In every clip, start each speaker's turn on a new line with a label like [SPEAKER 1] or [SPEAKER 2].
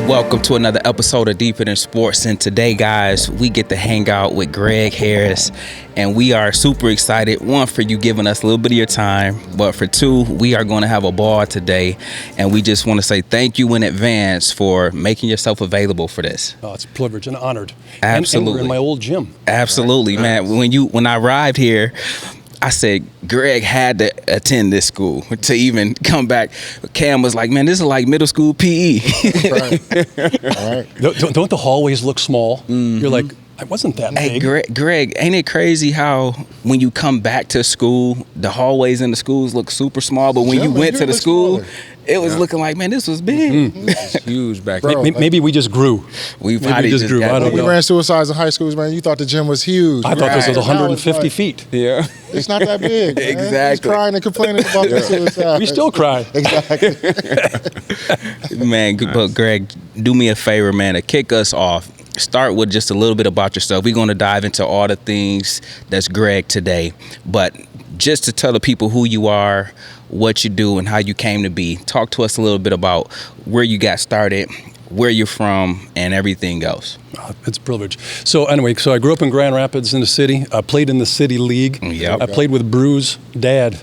[SPEAKER 1] Welcome to another episode of Deeper Than Sports, and today, guys, we get to hang out with Greg Heeres, and we are super excited, one, for you giving us a little bit of your time, but for two, we are going to have a ball today, and we just want to say thank you in advance for making yourself available for this.
[SPEAKER 2] Oh, it's a privilege and honored.
[SPEAKER 1] Absolutely.
[SPEAKER 2] And we're in my old gym.
[SPEAKER 1] Absolutely, man. When I arrived here, I said Greg had to attend this school to even come back. Cam was like, man, this is like middle school PE.
[SPEAKER 2] Right. Don't the hallways look small? Mm-hmm. You're like, I wasn't that big.
[SPEAKER 1] Hey, Greg, ain't it crazy how when you come back to school, the hallways in the schools look super small, but when you went to the school, it was looking like, man, this was big.
[SPEAKER 3] Mm-hmm. It's huge back
[SPEAKER 2] then. Maybe we just grew.
[SPEAKER 1] We just grew.
[SPEAKER 2] I don't know.
[SPEAKER 4] We ran suicides in high schools, man. You thought the gym was huge.
[SPEAKER 2] I thought this was 150 feet.
[SPEAKER 1] Yeah.
[SPEAKER 4] It's not that big. Man.
[SPEAKER 1] Exactly.
[SPEAKER 4] He's crying and complaining about the suicide.
[SPEAKER 2] We still cry.
[SPEAKER 4] Exactly.
[SPEAKER 1] Man, but Greg, do me a favor, man, to kick us off. Start with just a little bit about yourself. We're going to dive into all the things that's Greg today, but just to tell the people who you are, what you do, and how you came to be. Talk to us a little bit about where you got started, where you're from, and everything else.
[SPEAKER 2] It's a privilege. So anyway, I grew up in Grand Rapids in the city. I played in the city league.
[SPEAKER 1] Yep.
[SPEAKER 2] I played with Brew's dad.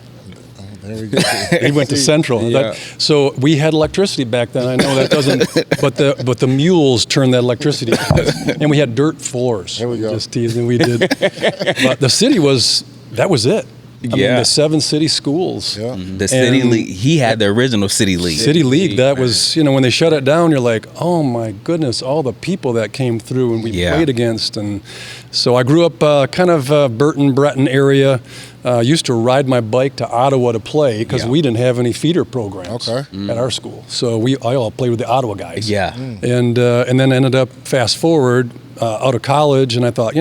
[SPEAKER 4] There we go.
[SPEAKER 2] He went to Central.
[SPEAKER 1] Yeah.
[SPEAKER 2] So we had electricity back then. I know that doesn't, but the mules turned that electricity on. And we had dirt floors.
[SPEAKER 4] There we go.
[SPEAKER 2] Just teasing, we did. But the city that was it. I mean, the 7 city schools.
[SPEAKER 4] Yeah.
[SPEAKER 1] The city league. He had the original city league.
[SPEAKER 2] City league. That was, when they shut it down, you're like, oh my goodness, all the people that came through and we played against. And so I grew up kind of Burton, Breton area. Used to ride my bike to Ottawa to play because we didn't have any feeder programs at our school. So I all played with the Ottawa guys.
[SPEAKER 1] Yeah.
[SPEAKER 2] And then ended up fast forward out of college, and I thought,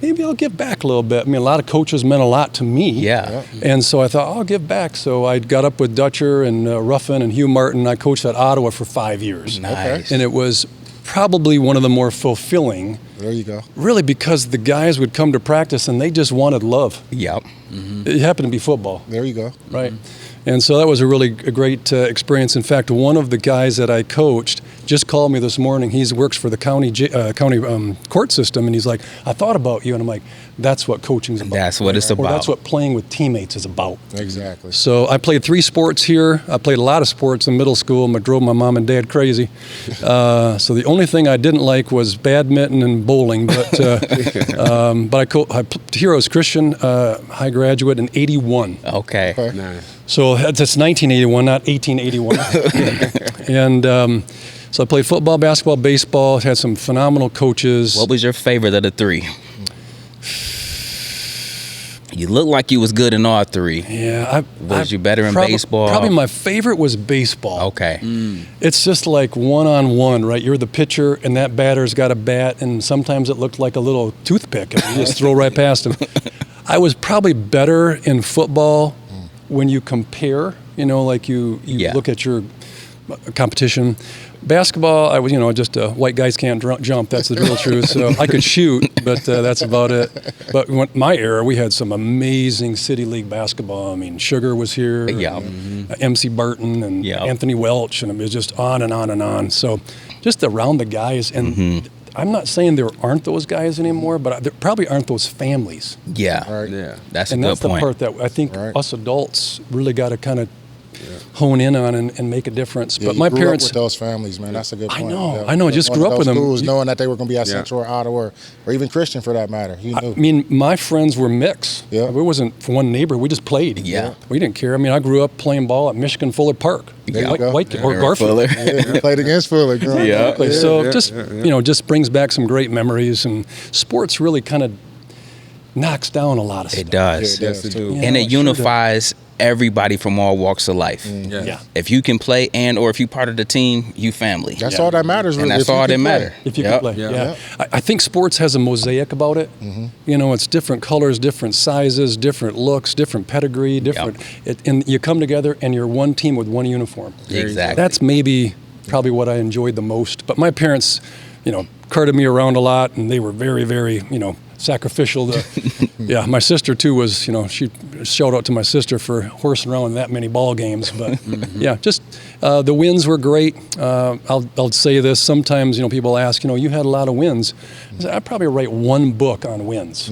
[SPEAKER 2] maybe I'll give back a little bit. I mean, a lot of coaches meant a lot to me.
[SPEAKER 1] Yeah.
[SPEAKER 2] And so I thought, I'll give back. So I got up with Dutcher and Ruffin and Hugh Martin. I coached at Ottawa for 5 years.
[SPEAKER 1] Nice.
[SPEAKER 2] And it was probably one of the more fulfilling.
[SPEAKER 4] There you go.
[SPEAKER 2] Really, because the guys would come to practice and they just wanted love.
[SPEAKER 1] Yep.
[SPEAKER 2] Mm-hmm. It happened to be football.
[SPEAKER 4] There you go.
[SPEAKER 2] Right. And so that was a great experience. In fact, one of the guys that I coached just called me this morning. He works for the county court system, and he's like, I thought about you. And I'm like, that's what coaching's about.
[SPEAKER 1] That's what it's about.
[SPEAKER 2] Or that's what playing with teammates is about.
[SPEAKER 4] Exactly.
[SPEAKER 2] So I played 3 sports here. I played a lot of sports in middle school. I drove my mom and dad crazy. So the only thing I didn't like was badminton and bowling. But I Heeres Christian high graduate in 81.
[SPEAKER 1] Okay.
[SPEAKER 3] Nice.
[SPEAKER 2] So that's 1981, not 1881. And so I played football, basketball, baseball, had some phenomenal coaches.
[SPEAKER 1] What was your favorite of the 3? You look like you was good in all 3.
[SPEAKER 2] Yeah.
[SPEAKER 1] Was you better in baseball?
[SPEAKER 2] Probably my favorite was baseball.
[SPEAKER 1] Okay.
[SPEAKER 2] It's just like one-on-one, right? You're the pitcher, and that batter's got a bat, and sometimes it looked like a little toothpick, and you just throw right past him. I was probably better in football when you compare, like you look at your competition. Basketball, I was, just white guys can't jump. That's the real truth. So I could shoot, but that's about it. But my era, we had some amazing city league basketball. I mean, Sugar was here, MC Barton and Anthony Welch, and it was just on and on and on. So just around the guys, and I'm not saying there aren't those guys anymore, but there probably aren't those families.
[SPEAKER 1] Yeah.
[SPEAKER 4] Right.
[SPEAKER 3] Yeah.
[SPEAKER 1] That's
[SPEAKER 2] And
[SPEAKER 1] a
[SPEAKER 2] that's
[SPEAKER 1] good
[SPEAKER 2] the
[SPEAKER 1] point.
[SPEAKER 2] part that I think us adults really got to kind of hone in on and make a difference.
[SPEAKER 4] Yeah,
[SPEAKER 2] but my
[SPEAKER 4] grew
[SPEAKER 2] parents,
[SPEAKER 4] up with those families, man. That's a good point.
[SPEAKER 2] I know. Just grew up with them.
[SPEAKER 4] Schools, knowing that they were going to be at Central or Ottawa, or even Christian for that matter. You knew.
[SPEAKER 2] I mean, my friends were mixed.
[SPEAKER 4] Yeah.
[SPEAKER 2] We wasn't one neighbor. We just played.
[SPEAKER 1] Yeah.
[SPEAKER 2] We didn't care. I mean, I grew up playing ball at Michigan Fuller Park.
[SPEAKER 4] There you go.
[SPEAKER 2] Or Garfield.
[SPEAKER 4] Yeah, you played against Fuller. Girl.
[SPEAKER 2] Exactly. So just brings back some great memories, and sports really kind of knocks down a lot of stuff.
[SPEAKER 1] It does.
[SPEAKER 4] Yeah, it does, too.
[SPEAKER 1] And it unifies everybody from all walks of life.
[SPEAKER 2] Yeah.
[SPEAKER 1] If you can play or if you're part of the team, you family.
[SPEAKER 4] That's all that matters, really.
[SPEAKER 1] And that's all that matters.
[SPEAKER 2] If you can play,
[SPEAKER 3] Yeah.
[SPEAKER 2] I think sports has a mosaic about it. It's different colors, different sizes, different looks, different pedigree, different. And you come together and you're one team with one uniform.
[SPEAKER 1] Exactly.
[SPEAKER 2] That's probably what I enjoyed the most. But my parents, carted me around a lot, and they were very, very, sacrificial. Yeah, my sister too was, she shout out to my sister for horsing around that many ball games. But yeah, just the wins were great. I'll say this. Sometimes, people ask, you had a lot of wins. I said, I'd probably write one book on wins.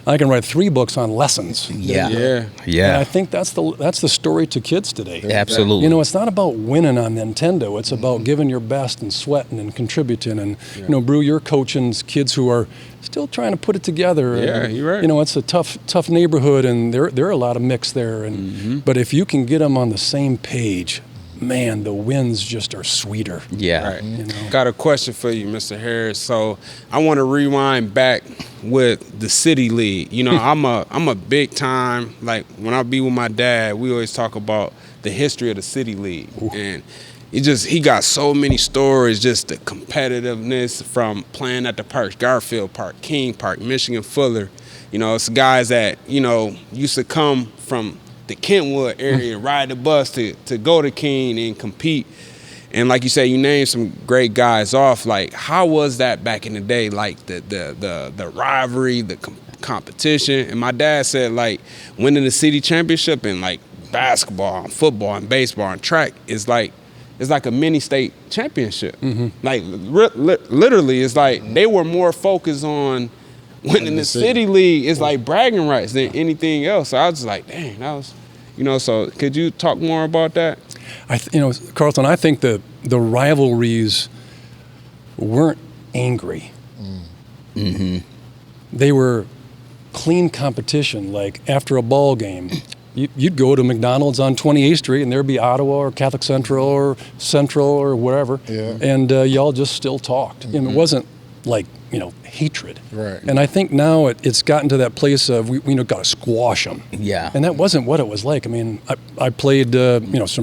[SPEAKER 2] I can write 3 books on lessons.
[SPEAKER 1] Yeah.
[SPEAKER 2] And I think that's the story to kids today.
[SPEAKER 1] Absolutely.
[SPEAKER 2] It's not about winning on Nintendo. It's about giving your best and sweating and contributing. And, Brew, you're coaching kids who are still trying to put it together.
[SPEAKER 3] Yeah,
[SPEAKER 2] and,
[SPEAKER 3] you're right.
[SPEAKER 2] It's a tough neighborhood, and there are a lot of mix there. And but if you can get them on the same page, man, the wins just are sweeter.
[SPEAKER 1] Yeah.
[SPEAKER 3] Right. Got a question for you, Mr. Heeres. So I want to rewind back with the City League. I'm a big time, like when I be with my dad, we always talk about the history of the City League. Ooh. And he got so many stories, just the competitiveness from playing at the parks, Garfield Park, King Park, Michigan Fuller. It's guys that, used to come from the Kentwood area, ride the bus to go to King and compete. And like you said, you named some great guys off. Like, how was that back in the day? Like the rivalry, the competition. And my dad said, like, winning the city championship in like basketball, and football, and baseball, and track is like, it's like a mini state championship. Like literally, it's like they were more focused on winning the City League. It's like bragging rights than anything else. So I was like, dang, that was, so could you talk more about that?
[SPEAKER 2] Carlton, I think the rivalries weren't angry. They were clean competition. Like after a ball game, you'd go to McDonald's on 28th Street and there'd be Ottawa or Catholic Central or whatever. Yeah. And y'all just still talked. And it wasn't like, hatred.
[SPEAKER 4] Right.
[SPEAKER 2] And I think now it's gotten to that place of we got to squash them.
[SPEAKER 1] Yeah.
[SPEAKER 2] And that wasn't what it was like. I mean, I played against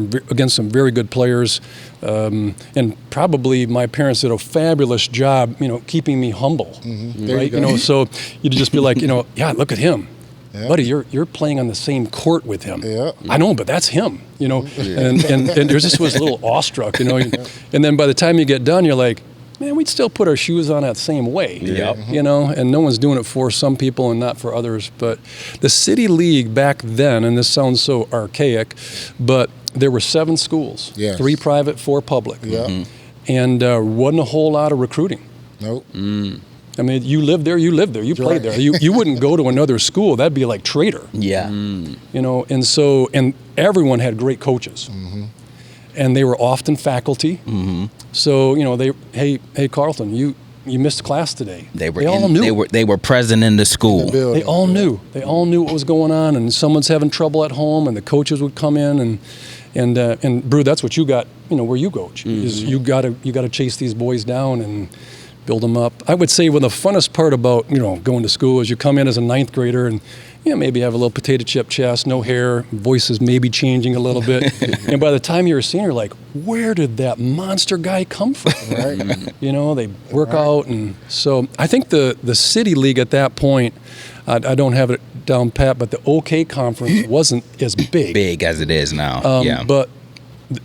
[SPEAKER 2] some very good players, and probably my parents did a fabulous job, keeping me humble. Right. So you'd just be like, yeah, look at him. Yeah. Buddy, you're playing on the same court with him. Yeah. I know, but that's him, and there just was a little awestruck, and then by the time you get done, you're like, man, we'd still put our shoes on that same way, and no one's doing it for some people and not for others. But the City League back then, and this sounds so archaic, but there were 7 schools, 3 private, 4 public, and wasn't a whole lot of recruiting.
[SPEAKER 4] Nope.
[SPEAKER 2] I mean, you lived there, you played there. You wouldn't go to another school. That'd be like traitor.
[SPEAKER 1] Yeah.
[SPEAKER 2] And everyone had great coaches. And they were often faculty. So, hey, Carlton, you missed class today. They all knew.
[SPEAKER 1] They were present in the school.
[SPEAKER 2] They all knew. They all knew what was going on, and someone's having trouble at home, and the coaches would come in and Brew, that's what you got, where you coach. Is you got to chase these boys down and build them up. I would say the funnest part about, going to school is you come in as a 9th grader and maybe have a little potato chip chest, no hair, voices maybe changing a little bit. And by the time you're a senior, like, where did that monster guy come from? Right. They work out. And so I think the City League at that point, I don't have it down pat, but the OK Conference wasn't as big
[SPEAKER 1] as it is now.
[SPEAKER 2] But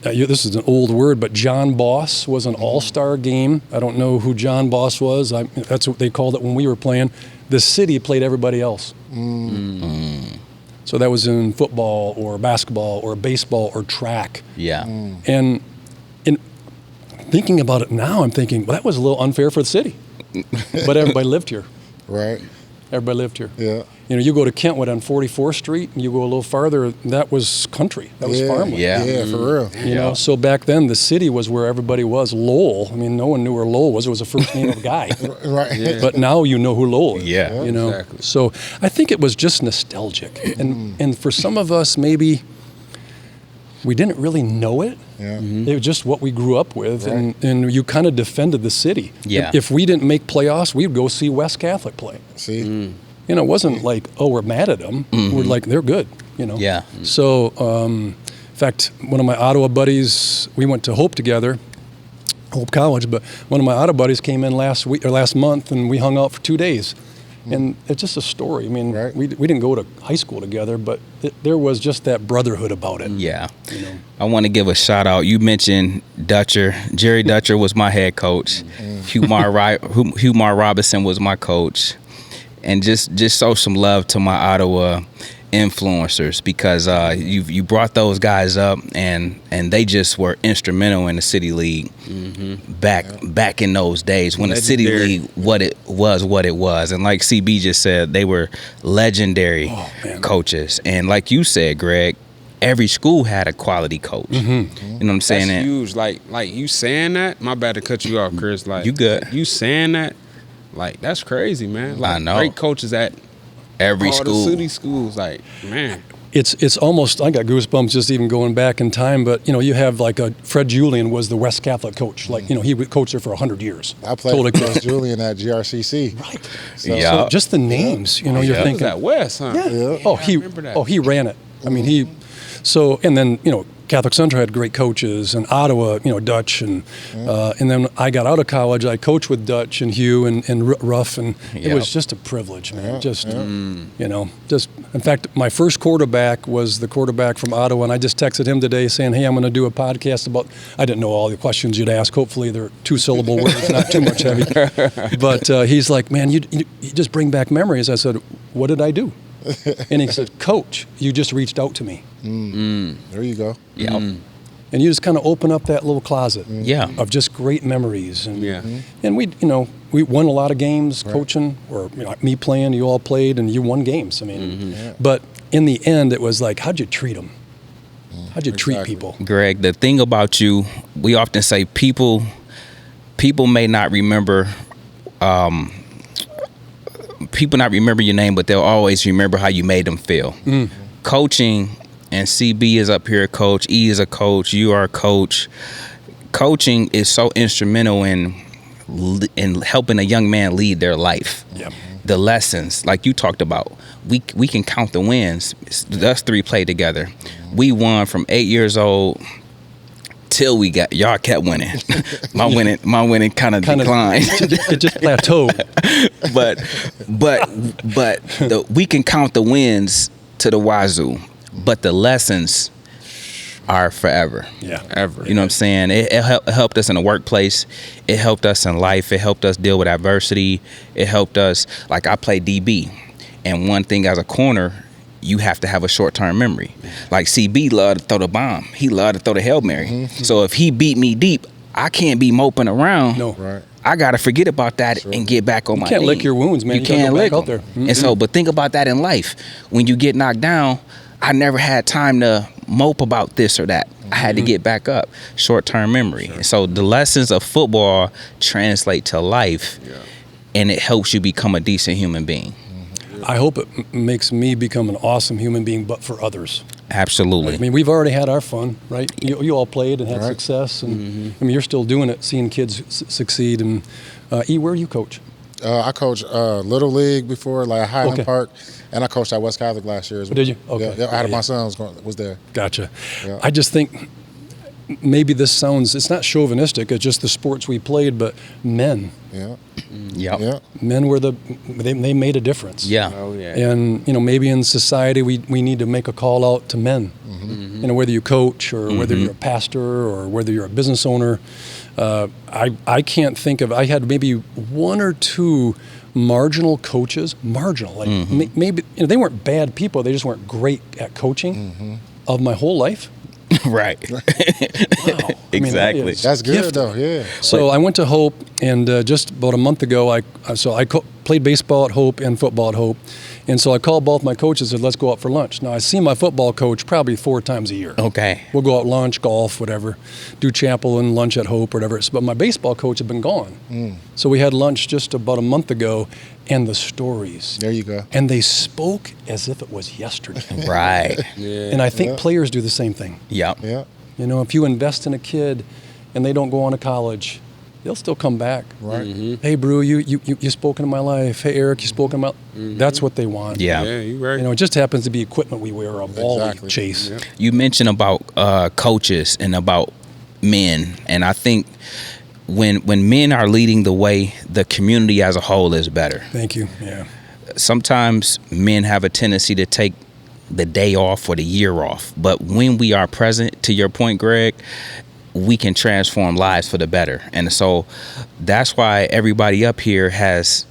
[SPEAKER 2] this is an old word, but John Boss was an all-star game. I don't know who John Boss was. That's what they called it when we were playing. The city played everybody else. So that was in football or basketball or baseball or track.
[SPEAKER 1] Yeah.
[SPEAKER 2] And in thinking about it now, I'm thinking, well, that was a little unfair for the city. But everybody lived here.
[SPEAKER 4] Right.
[SPEAKER 2] Everybody lived here.
[SPEAKER 4] Yeah.
[SPEAKER 2] You go to Kentwood on 44th Street, and you go a little farther, that was country. That was farmland.
[SPEAKER 4] Yeah, for real.
[SPEAKER 2] So back then, the city was where everybody was. Lowell, no one knew where Lowell was. It was the first name of a guy.
[SPEAKER 4] Right.
[SPEAKER 2] Yeah. But now you know who Lowell is.
[SPEAKER 1] Yeah.
[SPEAKER 3] Exactly.
[SPEAKER 2] So I think it was just nostalgic. And for some of us, maybe we didn't really know it. Yeah. It was just what we grew up with, right. and you kind of defended the city.
[SPEAKER 1] Yeah.
[SPEAKER 2] If we didn't make playoffs, we'd go see West Catholic play.
[SPEAKER 4] See?
[SPEAKER 2] It wasn't like, oh, we're mad at them. We're like, they're good,
[SPEAKER 1] Yeah.
[SPEAKER 2] So, in fact, one of my Ottawa buddies, we went to Hope together, Hope College, but one of my Ottawa buddies came in last month, and we hung out for 2 days. And it's just a story.
[SPEAKER 4] Right.
[SPEAKER 2] We didn't go to high school together, but there was just that brotherhood about it.
[SPEAKER 1] Yeah. I want to give a shout out. You mentioned Dutcher. Jerry Dutcher was my head coach. Hugh Mar Robinson was my coach. and just show some love to my Ottawa influencers, because you brought those guys up, and they just were instrumental in the City League back in those days when
[SPEAKER 3] Legendary.
[SPEAKER 1] the City League what it was. And like CB just said, they were legendary coaches. And like you said, Greg, every school had a quality coach. You know what I'm saying?
[SPEAKER 3] That's huge. Like you saying that. My bad to cut you off, Chris. Like
[SPEAKER 1] You good.
[SPEAKER 3] You saying that. Like that's crazy, man. Like
[SPEAKER 1] I know.
[SPEAKER 3] great coaches at
[SPEAKER 1] Every
[SPEAKER 3] all
[SPEAKER 1] school.
[SPEAKER 3] the city schools. Like man.
[SPEAKER 2] It's almost, I got goosebumps just even going back in time, but you have like Fred Julian was the West Catholic coach. Like, he would coach there for 100 years.
[SPEAKER 4] I played with Coach Julian at GRCC.
[SPEAKER 2] Right.
[SPEAKER 1] Yeah.
[SPEAKER 2] So just the names, you're
[SPEAKER 3] He was
[SPEAKER 2] thinking.
[SPEAKER 3] at West, huh?
[SPEAKER 2] Yeah.
[SPEAKER 3] I remember that.
[SPEAKER 2] He ran it. I mean, and then, Catholic Central had great coaches, and Ottawa, Dutch, and then I got out of college. I coached with Dutch and Hugh and Ruff, and it was just a privilege, man. In fact, my first quarterback was the quarterback from Ottawa, and I just texted him today saying, hey, I'm going to do a podcast about, I didn't know all the questions you'd ask. Hopefully they're 2-syllable words, not too much heavy. But he's like, man, you just bring back memories. I said, what did I do? And he said, Coach, you just reached out to me.
[SPEAKER 4] There you go.
[SPEAKER 1] Yeah.
[SPEAKER 2] And you just kind of open up that little closet
[SPEAKER 1] Yeah.
[SPEAKER 2] of just great memories. And,
[SPEAKER 3] Yeah.
[SPEAKER 2] and we won a lot of games coaching, or me playing, you all played, and you won games. I mean, but in the end, it was like, how'd you treat them? How'd you treat people?
[SPEAKER 1] Greg, the thing about you, we often say people may not remember people not remember your name, but they'll always remember how you made them feel. Coaching, and CB is up here, coach. E is a coach. You are a coach. Coaching is so instrumental in helping a young man lead their life.
[SPEAKER 2] Yep.
[SPEAKER 1] The lessons, like you talked about, we can count the wins. Us three played together. We won from 8 years old till y'all kept winning. My winning kind of declined.
[SPEAKER 2] It just plateaued.
[SPEAKER 1] but we can count the wins to the wazoo, but the lessons are forever.
[SPEAKER 2] Yeah.
[SPEAKER 3] Ever.
[SPEAKER 1] You know what I'm saying? It helped us in the workplace. It helped us in life. It helped us deal with adversity. It helped us, like I play DB, and one thing as a corner, you have to have a short-term memory. Like CB loved to throw the bomb. He loved to throw the Hail Mary. So if he beat me deep, I can't be moping around.
[SPEAKER 2] No.
[SPEAKER 4] Right.
[SPEAKER 1] I got to forget about that and get back on my
[SPEAKER 2] You can't
[SPEAKER 1] knee.
[SPEAKER 2] lick your wounds, man.
[SPEAKER 1] You
[SPEAKER 2] You gotta
[SPEAKER 1] can't
[SPEAKER 2] go back
[SPEAKER 1] lick
[SPEAKER 2] out
[SPEAKER 1] them.
[SPEAKER 2] there.
[SPEAKER 1] And so, but think about that in life. When you get knocked down, I never had time to mope about this or that. I had to get back up. Short-term memory. And so the lessons of football translate to life, and it helps you become a decent human being.
[SPEAKER 2] I hope it makes me become an awesome human being, but for others.
[SPEAKER 1] Absolutely.
[SPEAKER 2] I mean, we've already had our fun, right? You all played and had
[SPEAKER 4] Right.
[SPEAKER 2] success, and I mean, you're still doing it, seeing kids succeed. And E, where do you coach?
[SPEAKER 4] I coached Little League before, like Highland
[SPEAKER 2] Okay.
[SPEAKER 4] Park, and I coached at West Catholic last year as well.
[SPEAKER 2] Did you? Okay.
[SPEAKER 4] Yeah, I had
[SPEAKER 2] Yeah.
[SPEAKER 4] my son was there.
[SPEAKER 2] Gotcha.
[SPEAKER 4] Yeah.
[SPEAKER 2] I just think maybe this sounds, it's not chauvinistic, it's just the sports we played, but men
[SPEAKER 4] Yeah.
[SPEAKER 1] Yep.
[SPEAKER 4] Yeah.
[SPEAKER 2] men were they made a difference.
[SPEAKER 1] Yeah.
[SPEAKER 3] Oh yeah.
[SPEAKER 2] And maybe in society we need to make a call out to men. Whether you coach or whether you're a pastor or whether you're a business owner. I can't think of, I had maybe one or two marginal coaches, like maybe they weren't bad people, they just weren't great at coaching of my whole life.
[SPEAKER 1] Right.
[SPEAKER 2] Wow. I mean, that
[SPEAKER 1] Exactly.
[SPEAKER 2] is
[SPEAKER 4] That's good
[SPEAKER 2] gifted.
[SPEAKER 4] though. Yeah.
[SPEAKER 2] So I went to Hope, and just about a month ago, I played baseball at Hope and football at Hope, and so I called both my coaches and said, let's go out for lunch. Now I see my football coach probably 4 times a year.
[SPEAKER 1] Okay.
[SPEAKER 2] We'll go out lunch, golf, whatever, do chapel and lunch at Hope, whatever. But my baseball coach had been gone, so we had lunch just about a month ago, and the stories.
[SPEAKER 4] There you go.
[SPEAKER 2] And they spoke as if it was yesterday.
[SPEAKER 1] Right.
[SPEAKER 3] Yeah.
[SPEAKER 2] And I think players do the same thing.
[SPEAKER 1] Yep.
[SPEAKER 4] Yeah.
[SPEAKER 2] If you invest in a kid and they don't go on to college, they'll still come back.
[SPEAKER 4] Right.
[SPEAKER 2] Hey, Brew, you spoke into my life. Hey, Eric, you spoke into my That's what they want.
[SPEAKER 1] Yeah.
[SPEAKER 3] Yeah, you right.
[SPEAKER 2] It just happens to be equipment we wear, a ball we
[SPEAKER 4] Exactly.
[SPEAKER 2] chase.
[SPEAKER 3] Yeah.
[SPEAKER 1] You mentioned about coaches and about men, and I think when men are leading the way, the community as a whole is better.
[SPEAKER 2] Thank you. Yeah.
[SPEAKER 1] Sometimes men have a tendency to take the day off or the year off, but when we are present, to your point, Greg, we can transform lives for the better. And so that's why everybody up here has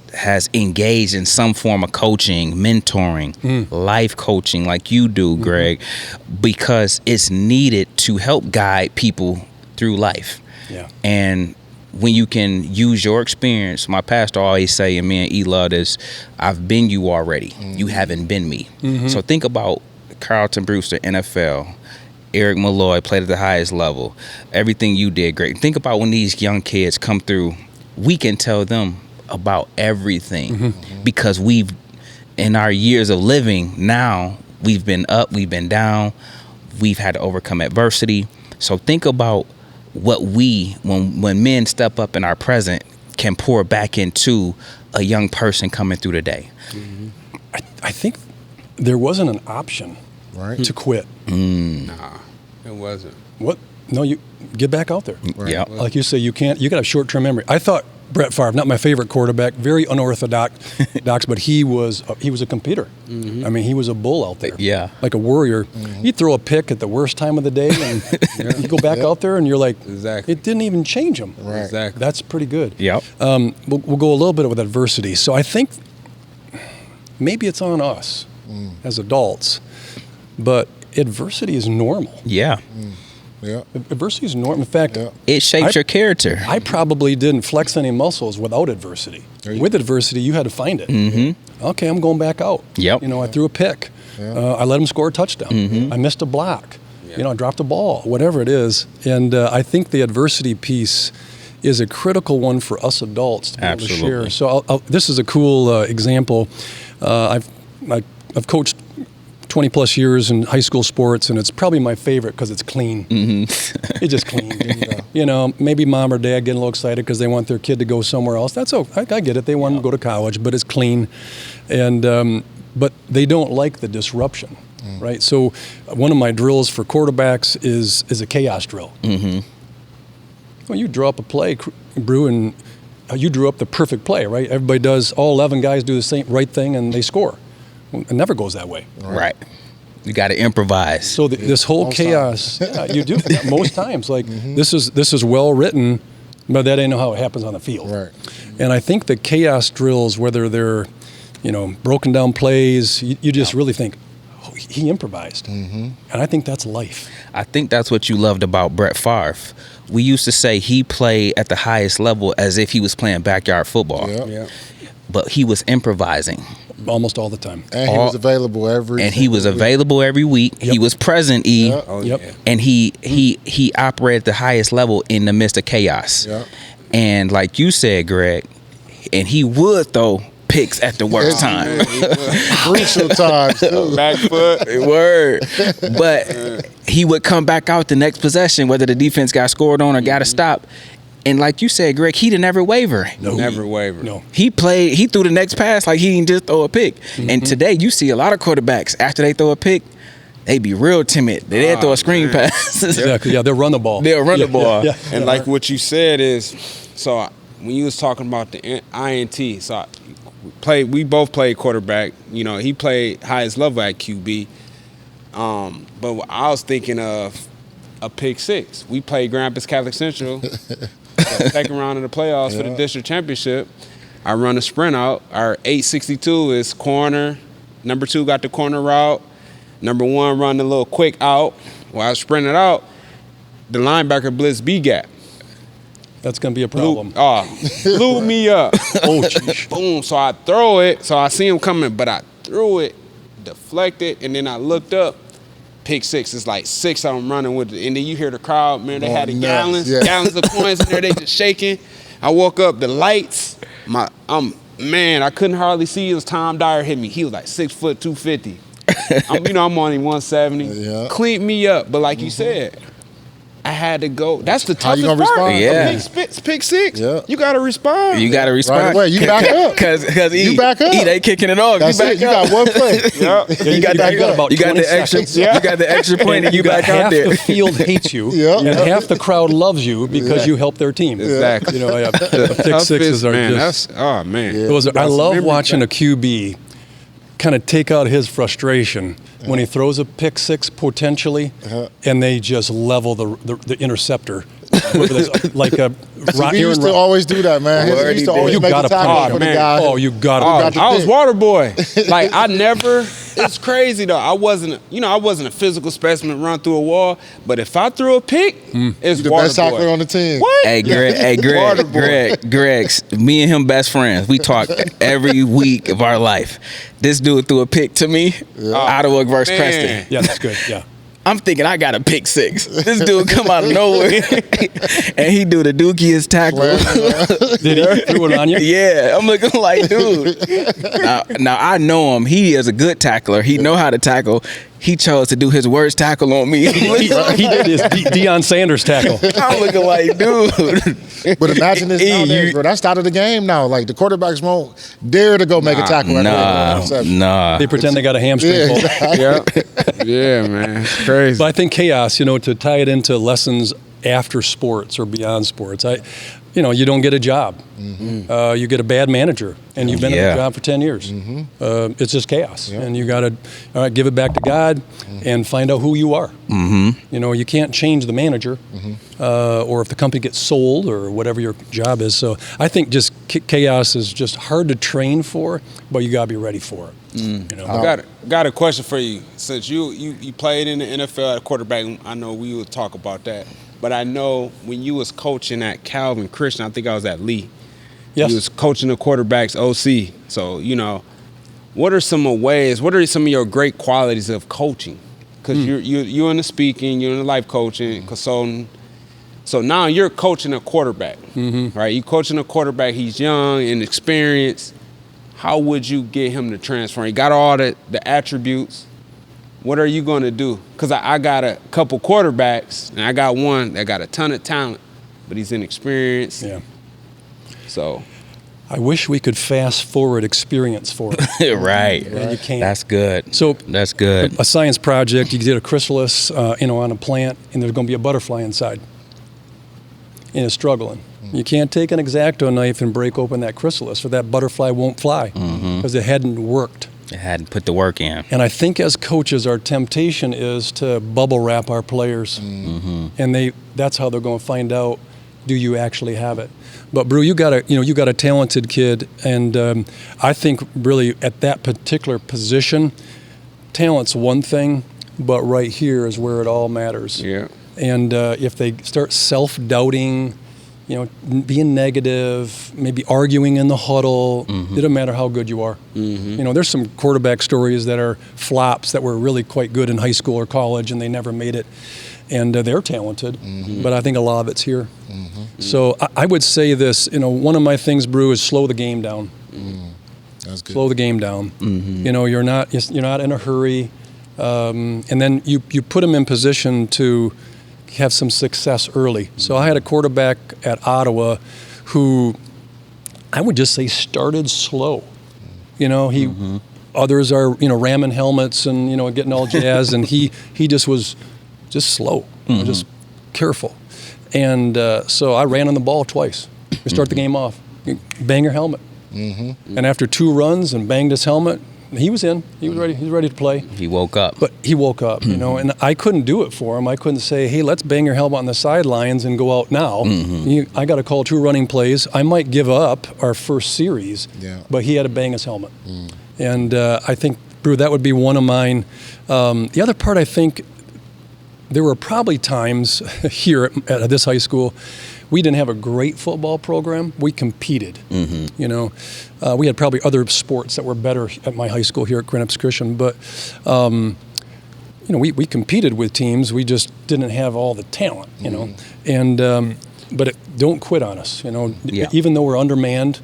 [SPEAKER 1] engaged in some form of coaching, mentoring, life coaching like you do, Greg, because it's needed to help guide people through life.
[SPEAKER 2] Yeah.
[SPEAKER 1] And when you can use your experience, my pastor always say, and me and E love this, I've been you already. You haven't been me. So think about Carlton Brewster, NFL, Eric Malloy played at the highest level. Everything you did, great. Think about when these young kids come through, we can tell them about everything because we've, in our years of living now, we've been up, we've been down, we've had to overcome adversity. So think about what when men step up in our present, can pour back into a young person coming through the day.
[SPEAKER 2] I think there wasn't an option to quit.
[SPEAKER 3] Nah, it wasn't.
[SPEAKER 2] What? No, you get back out there.
[SPEAKER 1] Yeah.
[SPEAKER 2] Like you say, you can't. You got a short-term memory. I thought Brett Favre, not my favorite quarterback, very unorthodox, but he was a competitor. I mean, he was a bull out there.
[SPEAKER 1] Yeah.
[SPEAKER 2] Like a warrior. He'd throw a pick at the worst time of the day, and you go back out there, and you're like,
[SPEAKER 3] Exactly.
[SPEAKER 2] it didn't even change him.
[SPEAKER 4] Right.
[SPEAKER 3] Exactly.
[SPEAKER 2] That's pretty good.
[SPEAKER 1] Yep.
[SPEAKER 2] We'll go a little bit with adversity. So I think maybe it's on us as adults, but adversity is normal.
[SPEAKER 1] Yeah.
[SPEAKER 4] Yeah.
[SPEAKER 2] Adversity is normal. In fact,
[SPEAKER 1] It shapes your character.
[SPEAKER 2] I probably didn't flex any muscles without adversity. With adversity, you had to find it. Okay, I'm going back out.
[SPEAKER 1] Yep.
[SPEAKER 2] You know, I threw a pick. I let him score a touchdown. I missed a block. You know, I dropped a ball, whatever it is. And I think the adversity piece is a critical one for us adults to be able to share. So this is a cool example. I've coached 20 plus years in high school sports, and it's probably my favorite because it's clean. It's just clean. You know, maybe mom or dad getting a little excited because they want their kid to go somewhere else. That's okay. I get it. They want them to go to college, but it's clean. And but they don't like the disruption, right? So one of my drills for quarterbacks is a chaos drill. When you draw up a play, Brew, and you drew up the perfect play, right? Everybody does, all 11 guys do the same right thing and they score. It never goes that way.
[SPEAKER 1] Right. You got to improvise.
[SPEAKER 2] So this whole chaos, you do most times. Like this is well written, but that ain't how it happens on the field.
[SPEAKER 4] Right.
[SPEAKER 2] And I think the chaos drills, whether they're, you know, broken down plays, you just really think, oh, he improvised. And I think that's life.
[SPEAKER 1] I think that's what you loved about Brett Favre. We used to say he played at the highest level as if he was playing backyard football. But he was improvising.
[SPEAKER 2] Almost all the time.
[SPEAKER 4] And he was available every
[SPEAKER 1] week. He was present, E.
[SPEAKER 2] Yep.
[SPEAKER 1] And he operated at the highest level in the midst of chaos. And like you said, Greg, and he would throw picks at the worst time.
[SPEAKER 4] Crucial times too.
[SPEAKER 3] Back foot.
[SPEAKER 1] Word. But he would come back out the next possession, whether the defense got scored on or got to stop. And like you said, Greg, he didn't never waver.
[SPEAKER 3] Never waver.
[SPEAKER 2] No.
[SPEAKER 1] He threw the next pass like he didn't just throw a pick. And today you see a lot of quarterbacks, after they throw a pick, they be real timid. They throw a screen pass.
[SPEAKER 2] Exactly. Yeah, they'll run the ball.
[SPEAKER 1] They'll run the ball.
[SPEAKER 3] And like what you said is, so when you was talking about the INT, so we both played quarterback. You know, he played highest level at QB. But I was thinking of a pick six. We played Grand Rapids Catholic Central. Second round of the playoffs for the district championship. I run a sprint out. Our 862 is corner. Number 2 got the corner route. Number 1 run a little quick out. While I was sprinting out, the linebacker blitz B gap.
[SPEAKER 2] That's going to be a problem.
[SPEAKER 3] Blew me up.
[SPEAKER 2] Oh, geez.
[SPEAKER 3] Boom. So I throw it. So I see him coming, but I threw it, deflected, and then I looked up. Pick six. It's like 6 of them running with it. And then you hear the crowd, man, they had the gallons of coins in there, they just shaking. I woke up, the lights, I couldn't hardly see. It was Tom Dyer hit me. He was like 6 foot 250. I'm only 170. Cleaned me up. But like you said, I had to go. That's the toughest
[SPEAKER 4] How you gonna
[SPEAKER 3] part.
[SPEAKER 4] respond?
[SPEAKER 3] Pick six. You got to respond.
[SPEAKER 1] You got to respond.
[SPEAKER 4] Right away. You back up.
[SPEAKER 1] Because
[SPEAKER 4] you back up.
[SPEAKER 1] They kicking it off.
[SPEAKER 4] That's
[SPEAKER 1] you back
[SPEAKER 4] it. You
[SPEAKER 1] up.
[SPEAKER 4] got one play.
[SPEAKER 1] You got
[SPEAKER 2] about
[SPEAKER 1] you got
[SPEAKER 2] 20
[SPEAKER 1] the extra.
[SPEAKER 2] seconds.
[SPEAKER 1] You got the extra point, and you back out
[SPEAKER 2] half
[SPEAKER 1] there.
[SPEAKER 2] the field hates you, and half the crowd loves you because you helped their team.
[SPEAKER 3] Exactly.
[SPEAKER 2] You know, the pick sixes are
[SPEAKER 3] man,
[SPEAKER 2] just.
[SPEAKER 3] I love
[SPEAKER 2] I love watching a QB kind of take out his frustration when he throws a pick six potentially, and they just level the interceptor. Like a
[SPEAKER 4] he used to always do that, man. He used to always make a tackle for the guy.
[SPEAKER 2] Oh, you got to.
[SPEAKER 3] I was water boy. Like I never. It's crazy though. I wasn't a physical specimen run through a wall. But if I threw a pick, it's
[SPEAKER 4] the
[SPEAKER 3] water
[SPEAKER 4] best tackler
[SPEAKER 3] boy.
[SPEAKER 4] on the team.
[SPEAKER 3] What?
[SPEAKER 1] Hey, Greg, me and him best friends. We talk every week of our life. This dude threw a pick to me, Ottawa versus Preston.
[SPEAKER 2] Yeah, that's good. Yeah.
[SPEAKER 1] I'm thinking I got a pick six. This dude come out of nowhere and he do the dookiest tackle.
[SPEAKER 2] Did he threw it on you?
[SPEAKER 1] Yeah, I'm looking like, dude. Now I know him. He is a good tackler. He know how to tackle. He chose to do his worst tackle on me.
[SPEAKER 2] He did his Deion Sanders tackle.
[SPEAKER 1] I'm looking like, dude.
[SPEAKER 4] But imagine this nowadays, bro. That's out of the game now. Like, the quarterbacks won't dare to go make a tackle.
[SPEAKER 1] Nah.
[SPEAKER 2] They pretend they got a hamstring pull.
[SPEAKER 3] Yeah, man. Crazy.
[SPEAKER 2] But I think chaos, to tie it into lessons after sports or beyond sports, you don't get a job. Mm-hmm. You get a bad manager, and you've been in the job for 10 years. Mm-hmm. It's just chaos, and you got to give it back to God and find out who you are. Mm-hmm. You can't change the manager, or if the company gets sold or whatever your job is. So I think just chaos is just hard to train for, but you got to be ready for it.
[SPEAKER 3] I got a question for you. Since you played in the NFL at quarterback, I know we will talk about that. But I know when you was coaching at Calvin Christian, I think I was at Lee.
[SPEAKER 2] Yes.
[SPEAKER 3] You was coaching the quarterbacks OC. So, what are some of your great qualities of coaching? Because you're in the speaking, you're in the life coaching, consulting. So now you're coaching a quarterback, right? You're coaching a quarterback. He's young, inexperienced. How would you get him to transfer? He got all the attributes. What are you going to do? Because I got a couple quarterbacks, and I got one that got a ton of talent, but he's inexperienced.
[SPEAKER 2] Yeah.
[SPEAKER 3] So
[SPEAKER 2] I wish we could fast forward experience for it.
[SPEAKER 1] Right.
[SPEAKER 2] And you can't.
[SPEAKER 1] That's good.
[SPEAKER 2] So
[SPEAKER 1] that's good.
[SPEAKER 2] A science project, you did a chrysalis, on a plant, and there's going to be a butterfly inside, and it's struggling. You can't take an X-Acto knife and break open that chrysalis, or that butterfly won't fly because it hadn't worked.
[SPEAKER 1] It hadn't put the work in.
[SPEAKER 2] And I think as coaches, our temptation is to bubble wrap our players, and that's how they're going to find out, do you actually have it? But Brew, you got a talented kid, and I think really at that particular position, talent's one thing, but right here is where it all matters.
[SPEAKER 3] Yeah.
[SPEAKER 2] And if they start self-doubting, being negative, maybe arguing in the huddle, it doesn't matter how good you are. There's some quarterback stories that are flops that were really quite good in high school or college, and they never made it. And they're talented, but I think a lot of it's here. So I would say this, one of my things, Brew, is slow the game down.
[SPEAKER 4] That's good.
[SPEAKER 2] Slow the game down. You're not in a hurry, and then you put them in position to have some success early. So I had a quarterback at Ottawa who I would just say started slow. Others are ramming helmets and getting all jazzed, and he just was just slow, just careful. And so I ran on the ball twice. We start the game off, bang your helmet. And after 2 runs and banged his helmet, he was in. He was ready. He was ready to play.
[SPEAKER 1] He woke up.
[SPEAKER 2] But he woke up, and I couldn't do it for him. I couldn't say, hey, let's bang your helmet on the sidelines and go out now. I got to call 2 running plays. I might give up our first series, but he had to bang his helmet. And I think, Brew, that would be one of mine. The other part, I think, there were probably times here at this high school, we didn't have a great football program. We competed. We had probably other sports that were better at my high school here at Greenups Christian, but we competed with teams. We just didn't have all the talent, And but don't quit on us, Even though we're undermanned.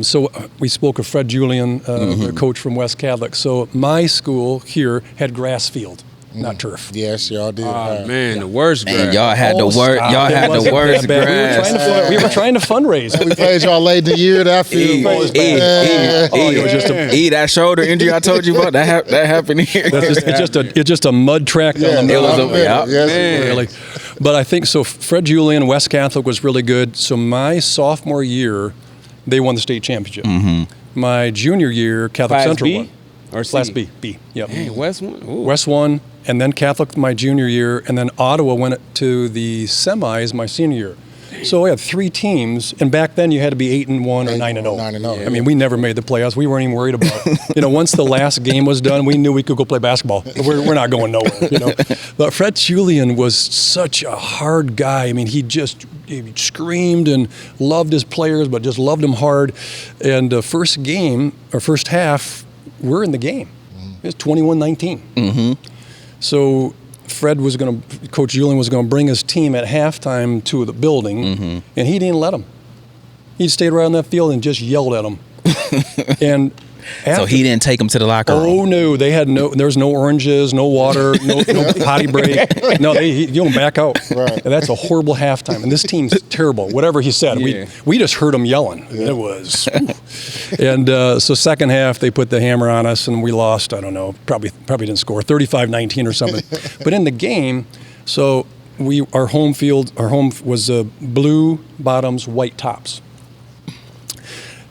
[SPEAKER 2] So we spoke of Fred Julian, the coach from West Catholic. So my school here had grass field. Not turf.
[SPEAKER 4] Yes, y'all did.
[SPEAKER 3] Oh man, the worst grass.
[SPEAKER 1] And y'all had the worst. Y'all had the worst grass.
[SPEAKER 2] We were trying to fundraise.
[SPEAKER 4] We played y'all late in the year. That field was bad.
[SPEAKER 2] It was just
[SPEAKER 1] that shoulder injury I told you about. That happened here.
[SPEAKER 2] It's just a mud track down the middle. Really. But I think so. Fred Julian, West Catholic was really good. So my sophomore year, they won the state championship. My junior year, Catholic
[SPEAKER 3] Class
[SPEAKER 2] Central
[SPEAKER 3] B?
[SPEAKER 2] won.
[SPEAKER 3] Or C?
[SPEAKER 2] Class B. Yep.
[SPEAKER 3] Hey, West won. Ooh.
[SPEAKER 2] West won, and then Catholic my junior year, and then Ottawa went to the semis my senior year. So we had 3 teams, and back then you had to be 8-1 or 9-0.
[SPEAKER 4] 9-0.
[SPEAKER 2] I mean, we never made the playoffs. We weren't even worried about it. Once the last game was done, we knew we could go play basketball. We're not going nowhere. But Fred Julian was such a hard guy. I mean, he screamed and loved his players, but just loved them hard. And the first game or first half, we're in the game. It was 21-19.
[SPEAKER 1] Mm-hmm.
[SPEAKER 2] So Coach Julian was going to bring his team at halftime to the building, and he didn't let them. He stayed right on that field and just yelled at them. And
[SPEAKER 1] so he didn't take them to the locker room.
[SPEAKER 2] Oh no, there was no oranges, no water, no potty break. No, you don't back out.
[SPEAKER 4] Right.
[SPEAKER 2] And that's a horrible halftime. And this team's terrible. Whatever he said, we just heard him yelling. Yeah. It was. And so second half, they put the hammer on us, and we lost. I don't know, probably didn't score 35-19 or something. But in the game, so our home was blue bottoms, white tops.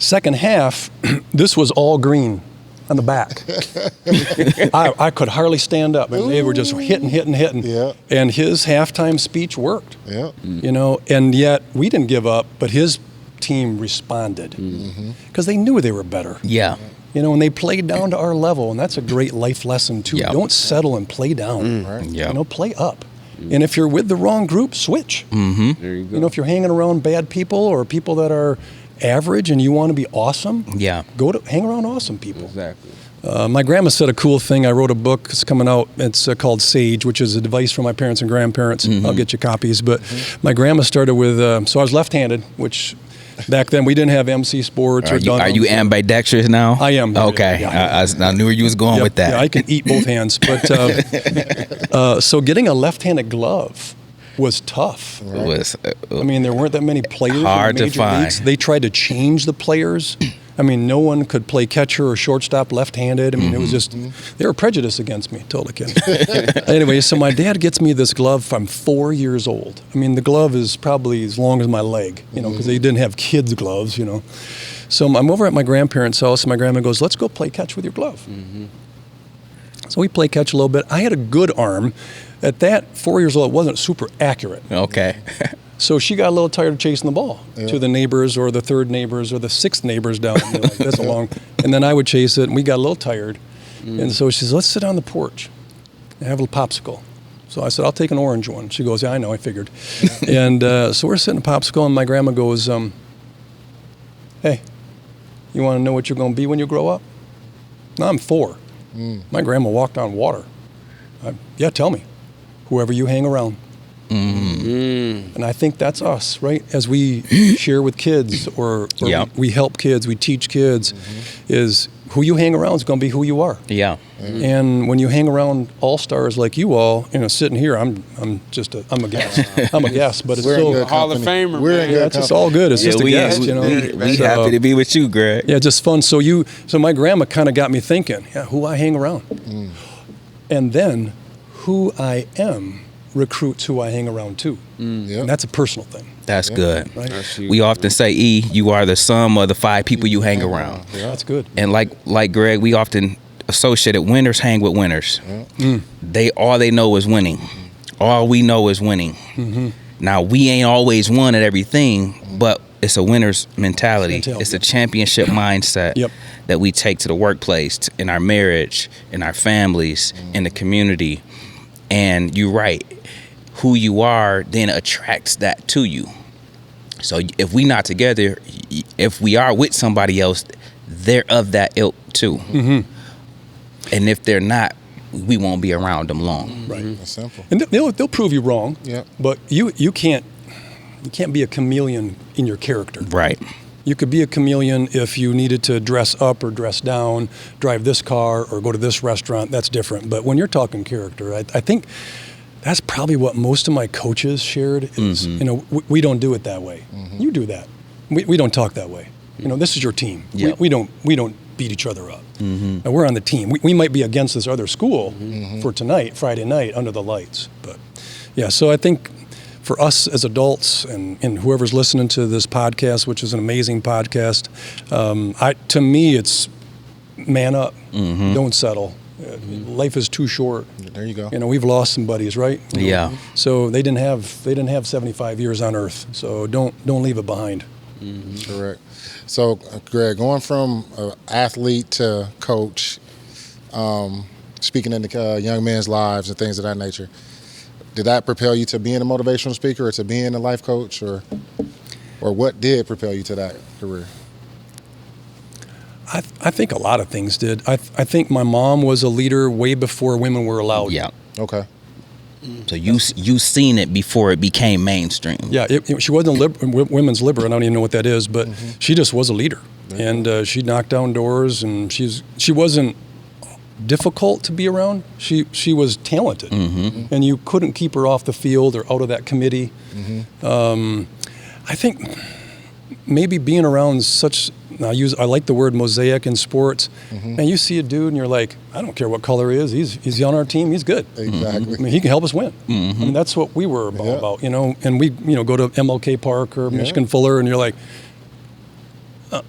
[SPEAKER 2] Second half, this was all green on the back. I could hardly stand up, and they were just hitting.
[SPEAKER 4] Yeah.
[SPEAKER 2] And his halftime speech worked.
[SPEAKER 4] Yeah.
[SPEAKER 2] And yet we didn't give up, but his team responded because they knew they were better.
[SPEAKER 1] Yeah.
[SPEAKER 2] And they played down to our level, and that's a great life lesson too.
[SPEAKER 1] Yeah.
[SPEAKER 2] Don't settle and play down.
[SPEAKER 4] Right.
[SPEAKER 1] Yeah.
[SPEAKER 2] Play up. And if you're with the wrong group, switch.
[SPEAKER 1] Mm-hmm.
[SPEAKER 3] There you go.
[SPEAKER 2] If you're hanging around bad people or people that are average and you want to be awesome, hang around awesome people.
[SPEAKER 3] Exactly.
[SPEAKER 2] My grandma said a cool thing. I wrote a book. It's coming out. It's called Sage, which is advice from my parents and grandparents. I'll get you copies. But my grandma started with, so I was left-handed, which back then we didn't have MC Sports.
[SPEAKER 1] Are you ambidextrous now?
[SPEAKER 2] I am.
[SPEAKER 1] Okay.
[SPEAKER 2] Yeah.
[SPEAKER 1] I knew where you was going with that.
[SPEAKER 2] Yeah, I can eat both hands. But so getting a left-handed glove was tough.
[SPEAKER 1] It was.
[SPEAKER 2] I mean, there weren't that many players
[SPEAKER 1] Hard
[SPEAKER 2] in the
[SPEAKER 1] to
[SPEAKER 2] major
[SPEAKER 1] find.
[SPEAKER 2] leagues. They tried to change the players. I mean, no one could play catcher or shortstop left-handed. I mean, it was just, they were prejudiced against me, told the kid. Anyway, so my dad gets me this glove. I'm 4 years old. I mean, the glove is probably as long as my leg, because they didn't have kids' gloves, So I'm over at my grandparents' house, and my grandma goes, let's go play catch with your glove. So we play catch a little bit. I had a good arm. At that, 4 years old, it wasn't super accurate.
[SPEAKER 1] Okay.
[SPEAKER 2] So she got a little tired of chasing the ball to the neighbors or the third neighbors or the sixth neighbors down. That's a long. And then I would chase it, and we got a little tired. And so she says, let's sit on the porch and have a little popsicle. So I said, I'll take an orange one. She goes, yeah, I know, I figured. And so we're sitting at a popsicle, and my grandma goes, hey, you want to know what you're going to be when you grow up? No, I'm 4. My grandma walked on water. Yeah, tell me. Whoever you hang around. And I think that's us, right? As we share with kids or we help kids, we teach kids, is who you hang around is going to be who you are.
[SPEAKER 1] Yeah.
[SPEAKER 2] And when you hang around all-stars like you all, sitting here, I'm a guest. I'm a guest, but it's still
[SPEAKER 3] Hall of Famer.
[SPEAKER 4] We're in good
[SPEAKER 2] it's just all good. It's just a guest,
[SPEAKER 1] We happy to be with you, Greg.
[SPEAKER 2] Yeah, just fun. So my grandma kind of got me thinking, who I hang around. And then who I am recruits who I hang around too. And that's a personal thing.
[SPEAKER 1] That's good.
[SPEAKER 2] Right?
[SPEAKER 1] We often say, you are the sum of the 5 people you hang around.
[SPEAKER 2] Yeah. That's good.
[SPEAKER 1] And like Greg, we often associate it, winners hang with winners. All they know is winning. All we know is winning. Now, we ain't always won at everything, but it's a winner's mentality. It's a championship mindset that we take to the workplace, in our marriage, in our families, in the community. And you're right. Who you are then attracts that to you. So if we not together, if we are with somebody else, they're of that ilk too. And if they're not, we won't be around them long.
[SPEAKER 2] Right.
[SPEAKER 4] That's simple.
[SPEAKER 2] And they'll prove you wrong.
[SPEAKER 4] Yeah.
[SPEAKER 2] But you can't be a chameleon in your character.
[SPEAKER 1] Right.
[SPEAKER 2] You could be a chameleon if you needed to dress up or dress down, drive this car or go to this restaurant. That's different. But when you're talking character, I think that's probably what most of my coaches shared is, we don't do it that way. You do that. We don't talk that way. This is your team.
[SPEAKER 1] Yep.
[SPEAKER 2] We don't beat each other up. And we're on the team. We might be against this other school for tonight, Friday night, under the lights. But yeah, so I think for us as adults and whoever's listening to this podcast, which is an amazing podcast, to me, it's man up. Don't settle. Life is too short.
[SPEAKER 4] There you go.
[SPEAKER 2] You know, we've lost some buddies, right? You know?
[SPEAKER 1] Yeah.
[SPEAKER 2] So they didn't have 75 years on Earth. So don't leave it behind.
[SPEAKER 4] Correct. So, Greg, going from athlete to coach, speaking into young men's lives and things of that nature, did that propel you to being a motivational speaker or to being a life coach, or what did propel you to that career?
[SPEAKER 2] I think a lot of things did. I think my mom was a leader way before women were allowed.
[SPEAKER 1] Yeah.
[SPEAKER 4] Okay.
[SPEAKER 1] So you seen it before it became mainstream.
[SPEAKER 2] Yeah, she wasn't a women's liberator. I don't even know what that is, but she just was a leader, and she knocked down doors. And she wasn't difficult to be around. She was talented, and you couldn't keep her off the field or out of that committee. I think maybe being around such. I like the word mosaic in sports. And you see a dude and you're like, I don't care what color he is. He's on our team. He's good.
[SPEAKER 4] Exactly.
[SPEAKER 2] I mean, he can help us win. I mean, that's what we were about, you know. And we, go to MLK Park or Michigan Fuller, and you're like, I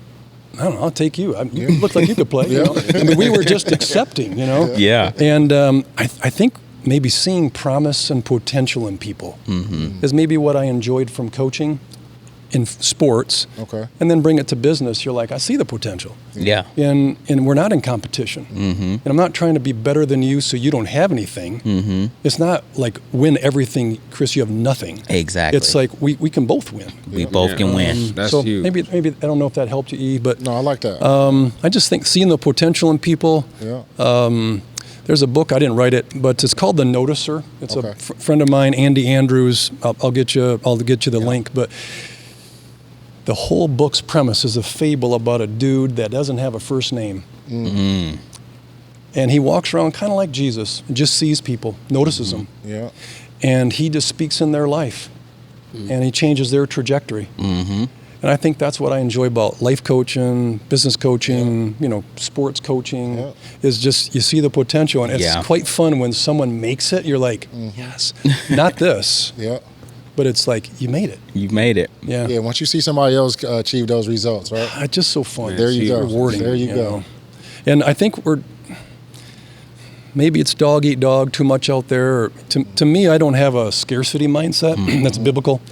[SPEAKER 2] don't know, I'll take you. You look like you could play. You know? I mean, we were just accepting, you know.
[SPEAKER 1] Yeah.
[SPEAKER 2] And I think maybe seeing promise and potential in people is maybe what I enjoyed from coaching in sports.
[SPEAKER 4] Okay.
[SPEAKER 2] And then bring it to business. You're like, I see the potential.
[SPEAKER 1] Yeah.
[SPEAKER 2] And we're not in competition. And I'm not trying to be better than you so you don't have anything. It's not like win everything, Chris, you have nothing.
[SPEAKER 1] Exactly.
[SPEAKER 2] It's like we can both win.
[SPEAKER 1] We both can win.
[SPEAKER 3] That's
[SPEAKER 2] so
[SPEAKER 3] huge.
[SPEAKER 2] maybe I don't know if that helped you, E, but
[SPEAKER 4] No, I like that.
[SPEAKER 2] I just think seeing the potential in people.
[SPEAKER 4] Yeah.
[SPEAKER 2] There's a book, I didn't write it, but it's called The Noticer. It's
[SPEAKER 4] Okay.
[SPEAKER 2] a friend of mine, Andy Andrews. I'll get you the link, but the whole book's premise is a fable about a dude that doesn't have a first name. And he walks around kind of like Jesus, just sees people, notices them.
[SPEAKER 4] Yeah.
[SPEAKER 2] And he just speaks in their life. And he changes their trajectory. And I think that's what I enjoy about life coaching, business coaching, sports coaching, is just you see the potential. And it's quite fun when someone makes it, you're like, yes, not this.
[SPEAKER 4] Yeah.
[SPEAKER 2] But it's like, you made it.
[SPEAKER 1] You made it.
[SPEAKER 2] Yeah.
[SPEAKER 4] Yeah. Once you see somebody else achieve those results, right?
[SPEAKER 2] It's just so fun.
[SPEAKER 4] There you go.
[SPEAKER 2] Rewarding.
[SPEAKER 4] There you go.
[SPEAKER 2] know. And I think maybe it's dog eat dog too much out there. Or to me, I don't have a scarcity mindset that's biblical.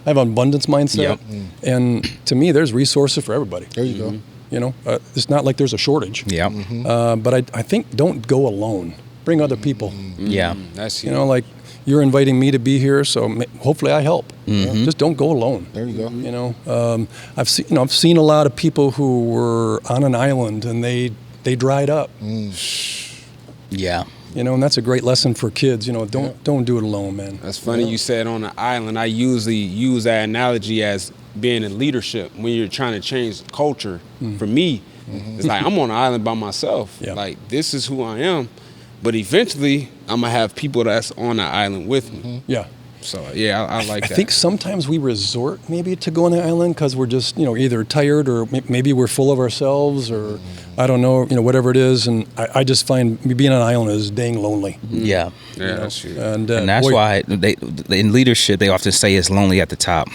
[SPEAKER 2] I have an abundance mindset. And to me, there's resources for everybody.
[SPEAKER 4] There you go.
[SPEAKER 2] It's not like there's a shortage.
[SPEAKER 1] Yeah.
[SPEAKER 2] But I think don't go alone. Bring other people.
[SPEAKER 1] Yeah.
[SPEAKER 3] That's huge.
[SPEAKER 2] Like you're inviting me to be here, so hopefully I help. Just don't go alone.
[SPEAKER 4] There you go.
[SPEAKER 2] I've seen a lot of people who were on an island and they dried up.
[SPEAKER 1] Yeah.
[SPEAKER 2] And that's a great lesson for kids. Don't do it alone, man.
[SPEAKER 3] That's funny you said on the island. I usually use that analogy as being in leadership when you're trying to change culture. For me, it's like I'm on an island by myself.
[SPEAKER 2] Yeah.
[SPEAKER 3] Like, this is who I am. But eventually, I'm going to have people that's on the island with me.
[SPEAKER 2] Yeah.
[SPEAKER 3] So, yeah, I like that.
[SPEAKER 2] I think sometimes we resort maybe to go on the island because we're just, either tired or maybe we're full of ourselves or I don't know, whatever it is. And I just find being on an island is dang lonely.
[SPEAKER 1] Yeah.
[SPEAKER 3] Yeah, that's true.
[SPEAKER 2] And
[SPEAKER 1] that's why in leadership, they often say it's lonely at the top.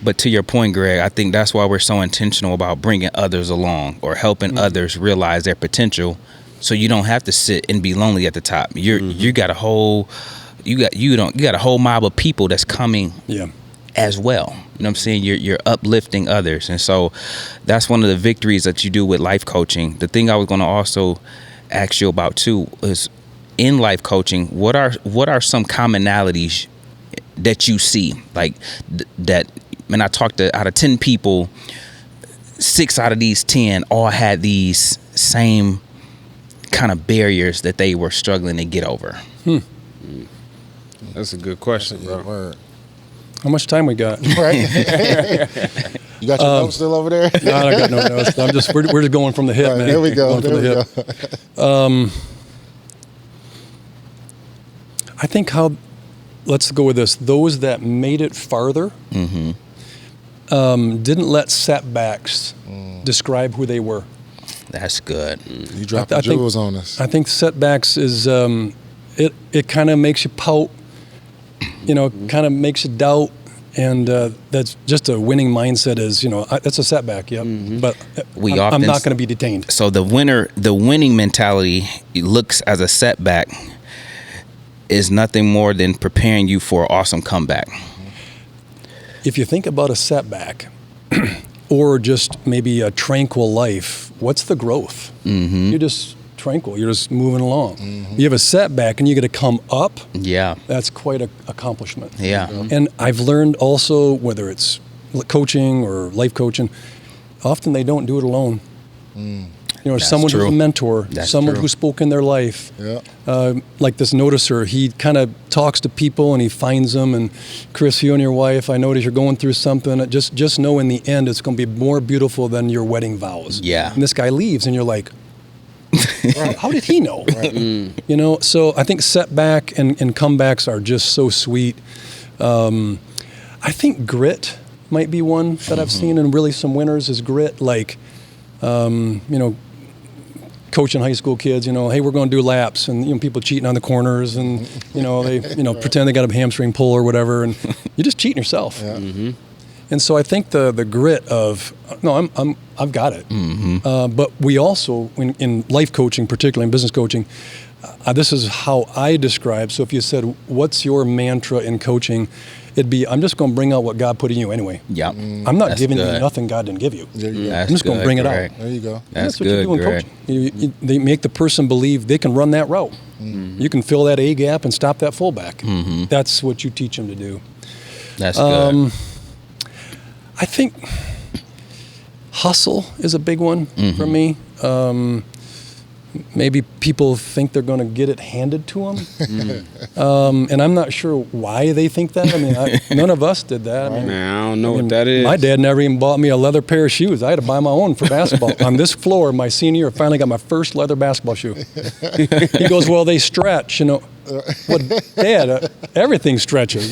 [SPEAKER 1] But to your point, Greg, I think that's why we're so intentional about bringing others along or helping others realize their potential. So you don't have to sit and be lonely at the top. You got a whole mob of people that's coming as well. You know what I'm saying? You're uplifting others. And so that's one of the victories that you do with life coaching. The thing I was going to also ask you about too is in life coaching, what are some commonalities that you see? Like that when I talked to out of 10 people, 6 out of these 10 all had these same kind of barriers that they were struggling to get over.
[SPEAKER 3] That's a good question, bro.
[SPEAKER 4] Word.
[SPEAKER 2] How much time we got?
[SPEAKER 4] Right. You got your notes still over there?
[SPEAKER 2] No, I got no notes. We're just going from the hip,
[SPEAKER 4] Right,
[SPEAKER 2] man.
[SPEAKER 4] there we go.
[SPEAKER 2] Going from
[SPEAKER 4] There we
[SPEAKER 2] the
[SPEAKER 4] go.
[SPEAKER 2] hip. I think let's go with this. Those that made it farther didn't let setbacks describe who they were.
[SPEAKER 1] That's good.
[SPEAKER 4] You dropped the jewels on us.
[SPEAKER 2] I think setbacks is it kind of makes you pout, kind of makes you doubt, And that's just a winning mindset is, that's a setback, yep. But I'm not going to be detained.
[SPEAKER 1] So the winning mentality looks as a setback is nothing more than preparing you for an awesome comeback.
[SPEAKER 2] If you think about a setback or just maybe a tranquil life, what's the growth? You're just tranquil. You're just moving along. You have a setback and you got to come up.
[SPEAKER 1] Yeah.
[SPEAKER 2] That's quite an accomplishment.
[SPEAKER 1] Yeah.
[SPEAKER 2] And I've learned also, whether it's coaching or life coaching, often they don't do it alone.
[SPEAKER 1] That's
[SPEAKER 2] someone
[SPEAKER 1] true.
[SPEAKER 2] who's a mentor,
[SPEAKER 1] That's
[SPEAKER 2] someone
[SPEAKER 1] true.
[SPEAKER 2] who spoke in their life.
[SPEAKER 4] Yeah.
[SPEAKER 2] Like this noticer, he kind of talks to people and he finds them. And Chris, you and your wife, I notice you're going through something. Just know in the end it's going to be more beautiful than your wedding vows.
[SPEAKER 1] Yeah.
[SPEAKER 2] And this guy leaves and you're like, how did he know? So I think setback and comebacks are just so sweet. I think grit might be one that I've seen, and really some winners is grit. Like, coaching high school kids, hey, we're going to do laps, and people cheating on the corners, and they pretend they got a hamstring pull or whatever, and you're just cheating yourself. Yeah. And so I think the grit of I've got it. But we also in life coaching, particularly in business coaching, this is how I describe. So if you said, "What's your mantra in coaching?" It'd be, "I'm just going to bring out what God put in you anyway."
[SPEAKER 1] Yeah.
[SPEAKER 2] I'm not giving you nothing God didn't give you. I'm just going to bring it out.
[SPEAKER 4] There you go.
[SPEAKER 2] That's what
[SPEAKER 1] good,
[SPEAKER 2] you do in
[SPEAKER 1] Greg.
[SPEAKER 2] coaching. They make the person believe they can run that route. You can fill that A gap and stop that fullback. That's what you teach them to do.
[SPEAKER 1] That's good.
[SPEAKER 2] I think hustle is a big one for me. Maybe people think they're going to get it handed to them. And I'm not sure why they think that. I mean, none of us did that.
[SPEAKER 3] Man, I don't know what that is.
[SPEAKER 2] My dad never even bought me a leather pair of shoes. I had to buy my own for basketball. On this floor, my senior year, I finally got my first leather basketball shoe. He goes, "Well, they stretch, Well, Dad, everything stretches,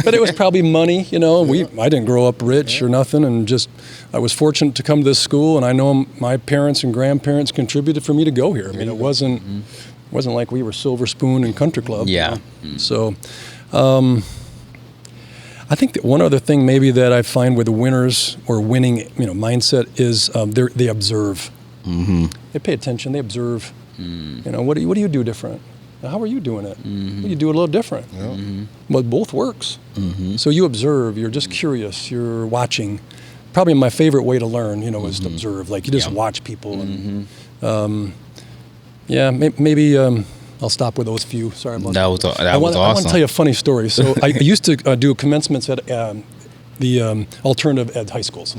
[SPEAKER 2] but it was probably money, I didn't grow up rich or nothing, and I was fortunate to come to this school, and I know my parents and grandparents contributed for me to go here. I mean, it wasn't like we were Silver Spoon and Country Club.
[SPEAKER 1] Yeah.
[SPEAKER 2] So, I think that one other thing maybe that I find with the winners or winning, mindset is they observe. They pay attention. They observe. What do you do different? How are you doing it? Well, you do it a little different. But both works. So you observe. You're just curious. You're watching. Probably my favorite way to learn, is to observe. Like you just watch people. And, maybe I'll stop with those few. Sorry about that.
[SPEAKER 1] That was awesome.
[SPEAKER 2] I want to tell you a funny story. So I used to do commencements at the alternative ed high schools.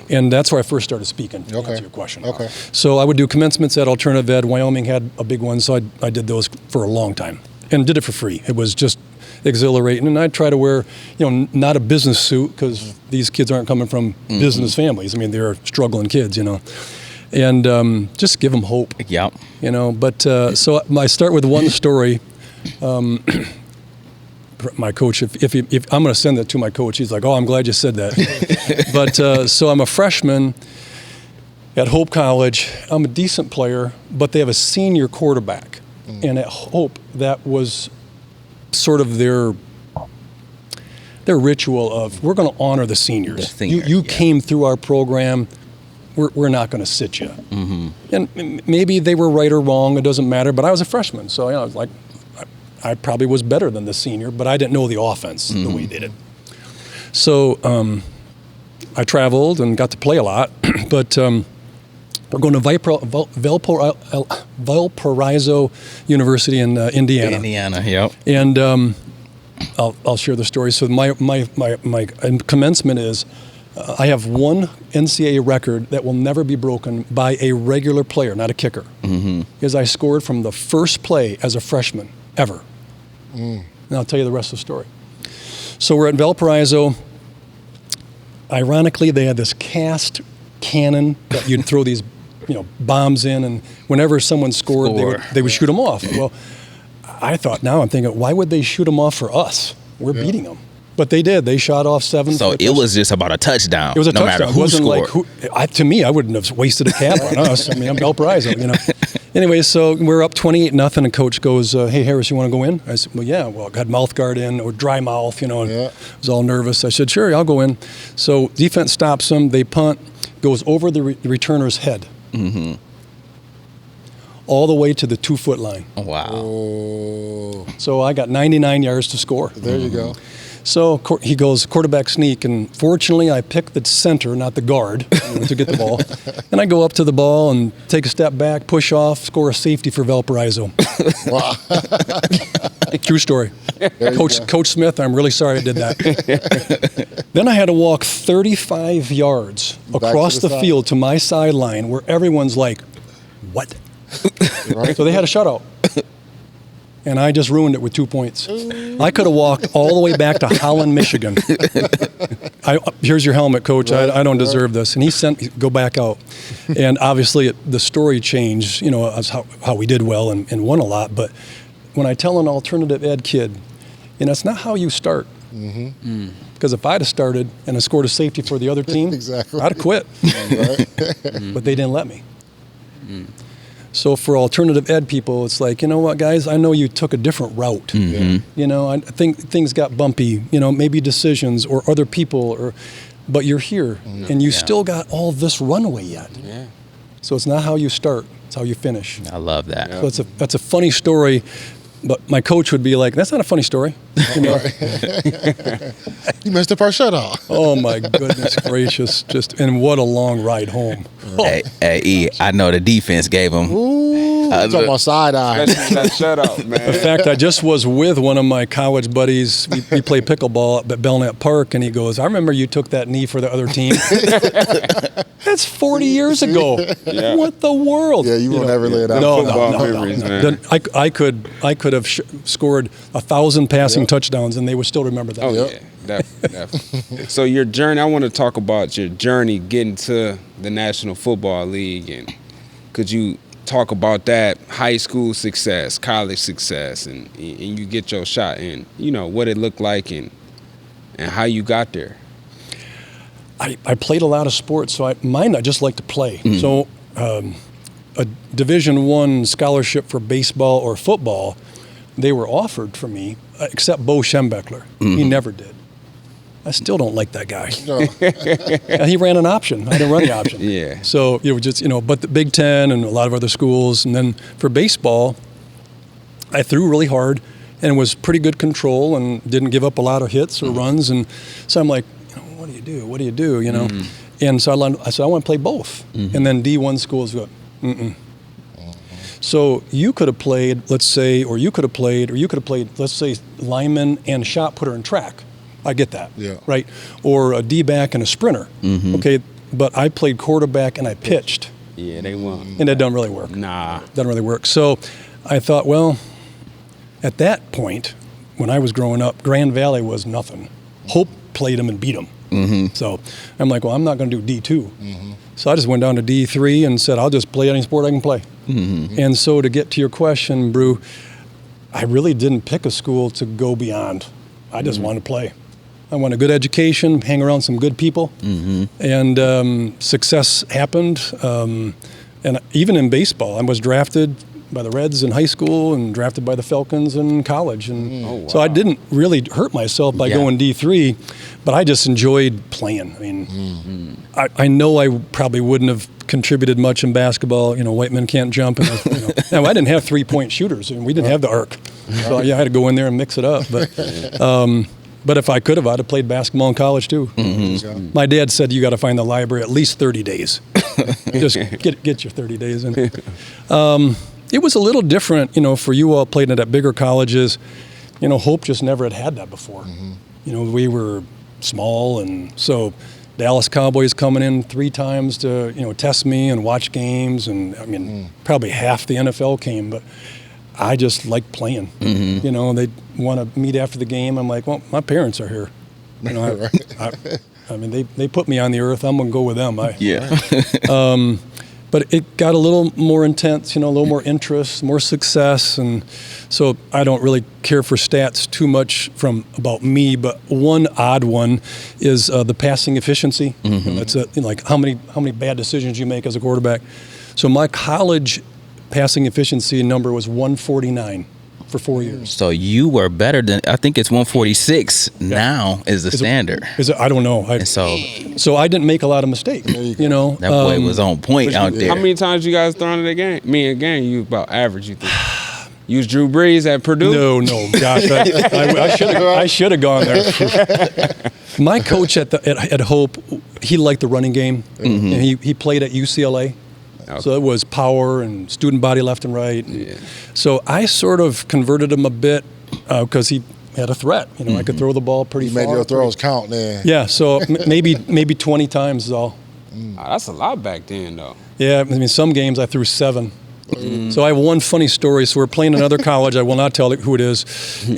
[SPEAKER 2] And that's where I first started speaking, to answer your question.
[SPEAKER 4] Okay.
[SPEAKER 2] So I would do commencements at alternative ed. Wyoming had a big one, so I did those for a long time and did it for free. It was just exhilarating. And I'd try to wear, not a business suit, because these kids aren't coming from business families. I mean, they're struggling kids, and just give them hope.
[SPEAKER 1] Yeah.
[SPEAKER 2] But so I start with one story. My coach, if I'm going to send that to my coach, he's like, "Oh, I'm glad you said that." But so I'm a freshman at Hope College. I'm a decent player, but they have a senior quarterback, and at Hope that was sort of their ritual of, we're going to honor the seniors. You came through our program. We're not going to sit you. And maybe they were right or wrong. It doesn't matter. But I was a freshman, so I was like, I probably was better than the senior, but I didn't know the offense the way he did it. So I traveled and got to play a lot, but we're going to Valparaiso University in Indiana.
[SPEAKER 1] Indiana, yep.
[SPEAKER 2] And I'll share the story. So my commencement is, I have one NCAA record that will never be broken by a regular player, not a kicker, because I scored from the first play as a freshman ever. And I'll tell you the rest of the story. So we're at Valparaiso. Ironically, they had this cast cannon that you'd throw these, bombs in, and whenever someone scored, they would shoot them off. Well, I'm thinking, why would they shoot them off for us? We're beating them. But they did. They shot off 7.
[SPEAKER 1] So it was just about a touchdown.
[SPEAKER 2] It was a touchdown.
[SPEAKER 1] Matter who
[SPEAKER 2] it wasn't
[SPEAKER 1] scored.
[SPEAKER 2] like to me, I wouldn't have wasted a cap on us. I mean, I'm Valparaiso, Anyway, so we're up 28-0, and coach goes, "Hey, Heeres, you want to go in?" I said, "Well, yeah." Well, I had mouth guard in, or dry mouth, and I was all nervous. I said, "Sure, I'll go in." So defense stops them. They punt, goes over the returner's head, all the way to the 2-foot line.
[SPEAKER 1] Oh, wow.
[SPEAKER 4] Oh,
[SPEAKER 2] So I got 99 yards to score.
[SPEAKER 4] there you go.
[SPEAKER 2] So he goes, quarterback sneak, and fortunately I picked the center, not the guard, to get the ball. And I go up to the ball and take a step back, push off, score a safety for Valparaiso.
[SPEAKER 4] Wow.
[SPEAKER 2] True story. Coach Smith, I'm really sorry I did that. Then I had to walk 35 yards across
[SPEAKER 4] the
[SPEAKER 2] the
[SPEAKER 4] side.
[SPEAKER 2] field to my sideline where everyone's like, "What?"
[SPEAKER 4] Right?
[SPEAKER 2] So they had a shutout. And I just ruined it with 2 points. I could have walked all the way back to Holland, Michigan. Here's your helmet, Coach. I don't deserve this. And he sent, go back out. And obviously the story changed, as how we did well and won a lot. But when I tell an alternative ed kid, it's not how you start. Because if I'd have started and I scored a safety for the other team,
[SPEAKER 4] Exactly.
[SPEAKER 2] I'd have quit.
[SPEAKER 4] Right?
[SPEAKER 2] But they didn't let me. So for alternative ed people, it's like, you know what, guys, I know you took a different route. I think things got bumpy, maybe decisions or other people, but you're here and you still got all this runway yet.
[SPEAKER 3] Yeah.
[SPEAKER 2] So it's not how you start, it's how you finish.
[SPEAKER 1] I love that.
[SPEAKER 2] So that's a funny story, but my coach would be like, "That's not a funny story."
[SPEAKER 4] You messed up our shutout.
[SPEAKER 2] Oh my goodness gracious! And what a long ride home.
[SPEAKER 1] Hey, E, I know the defense gave him.
[SPEAKER 4] Ooh, talking about side eye.
[SPEAKER 3] That shutout,
[SPEAKER 2] In
[SPEAKER 3] man.
[SPEAKER 2] fact, I just was with one of my college buddies. We played pickleball at Belknap Park, and he goes, "I remember you took that knee for the other team." That's 40 years ago.
[SPEAKER 3] Yeah.
[SPEAKER 2] What the world?
[SPEAKER 4] Yeah, you won't ever lay it out.
[SPEAKER 2] No,
[SPEAKER 3] Football
[SPEAKER 2] no.
[SPEAKER 3] memories, man.
[SPEAKER 2] Then I could have scored 1,000 passing touchdowns, and they would still remember that.
[SPEAKER 3] Oh, yeah. Definitely. So your journey, I want to talk about your journey getting to the National Football League. And could you talk about that high school success, college success, and you get your shot, and, what it looked like and how you got there?
[SPEAKER 2] I played a lot of sports, so I just like to play. So a Division I scholarship for baseball or football, they were offered for me, except Bo Schembechler. He never did. I still don't like that guy.
[SPEAKER 4] No.
[SPEAKER 2] And he ran an option. I didn't run the option.
[SPEAKER 3] Yeah.
[SPEAKER 2] So but the Big Ten and a lot of other schools. And then for baseball, I threw really hard and was pretty good control and didn't give up a lot of hits or runs. And so I'm like, what do you do? What do you do? And so I said, I want to play both. And then D1 schools go, So you could have played, let's say, let's say, lineman and shot putter in track. I get that, right? Or a D-back and a sprinter. Okay, but I played quarterback and I pitched.
[SPEAKER 3] Yeah, they won.
[SPEAKER 2] And that doesn't really work.
[SPEAKER 3] Nah.
[SPEAKER 2] Doesn't really work. So I thought, well, at that point, when I was growing up, Grand Valley was nothing. Hope played them and beat them. So I'm like, well, I'm not going to do D2. So I just went down to D3 and said, I'll just play any sport I can play. And so to get to your question, Brew, I really didn't pick a school to go beyond. I just wanted to play. I want a good education, hang around some good people, and success happened. And even in baseball, I was drafted by the Reds in high school and drafted by the Falcons in college. And so I didn't really hurt myself by going D3, but I just enjoyed playing. I mean, I know I probably wouldn't have contributed much in basketball. White men can't jump. And now, I didn't have three-point shooters, and we didn't have the arc. So I had to go in there and mix it up. But if I could have, I'd have played basketball in college too. My dad said you got to find the library at least 30 days. Just get your 30 days in. It was a little different, for you all playing it at bigger colleges. Hope just never had that before. We were small, and so Dallas Cowboys coming in 3 times to test me and watch games, and I mean probably half the NFL came, but I just like playing. They want to meet after the game. I'm like, well, my parents are here. I mean, they put me on the earth. I'm gonna go with them. But it got a little more intense, a little more interest, more success, and so I don't really care for stats too much about me. But one odd one is the passing efficiency. That's like how many bad decisions you make as a quarterback. So my college passing efficiency number was 149 for 4 years.
[SPEAKER 1] So you were better than, I think it's 146 now is the standard.
[SPEAKER 2] I don't know.
[SPEAKER 1] And
[SPEAKER 2] So I didn't make a lot of mistakes. You know,
[SPEAKER 1] that boy was on point out there.
[SPEAKER 3] How many times you guys thrown in a game? Me and game, you about average, you think? You was Drew Brees at Purdue?
[SPEAKER 2] No, gosh, I should have gone there. My coach at Hope, he liked the running game, and he played at UCLA. Okay. So it was power and student body left and right.
[SPEAKER 3] Yeah.
[SPEAKER 2] So I sort of converted him a bit because he had a threat. You know, I could throw the ball pretty far.
[SPEAKER 4] You made your throws count then.
[SPEAKER 2] Yeah, so maybe 20 times is all.
[SPEAKER 3] Oh, that's a lot back then, though.
[SPEAKER 2] Yeah, I mean, some games I threw 7. So I have one funny story. So we're playing another college. I will not tell who it is.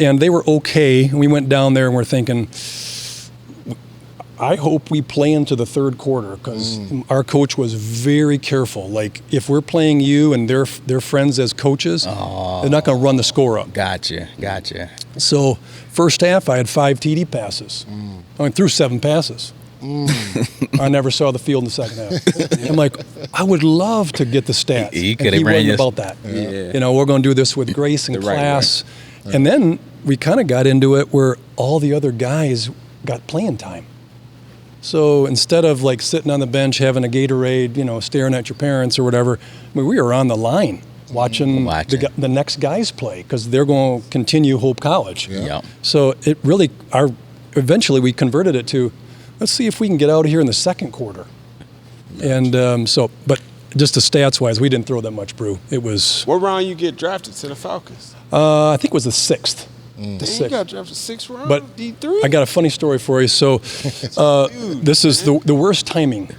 [SPEAKER 2] And they were okay. We went down there and we're thinking, I hope we play into the third quarter because our coach was very careful. Like, if we're playing you and they're friends as coaches, they're not going to run the score up.
[SPEAKER 1] Gotcha.
[SPEAKER 2] So first half, I had 5 TD passes. I went through 7 passes. I never saw the field in the second half. I'm like, I would love to get the stats.
[SPEAKER 1] He
[SPEAKER 2] could have ran about that.
[SPEAKER 3] Yeah.
[SPEAKER 2] You know, we're going to do this with grace and
[SPEAKER 3] The right
[SPEAKER 2] class. And then we kind of got into it where all the other guys got playing time. So instead of like sitting on the bench having a Gatorade, you know, staring at your parents or whatever, I mean, we were on the line watching. The next guys play because they're going to continue Hope College.
[SPEAKER 1] Yeah.
[SPEAKER 2] So it really, eventually we converted it to, let's see if we can get out of here in the second quarter. And but just the stats wise, we didn't throw that much brew. It was.
[SPEAKER 3] What round you get drafted to the Falcons?
[SPEAKER 2] I think it was the 6th.
[SPEAKER 3] You got drafted 6th round,
[SPEAKER 2] but
[SPEAKER 3] D3?
[SPEAKER 2] I got a funny story for you. So this is the worst timing,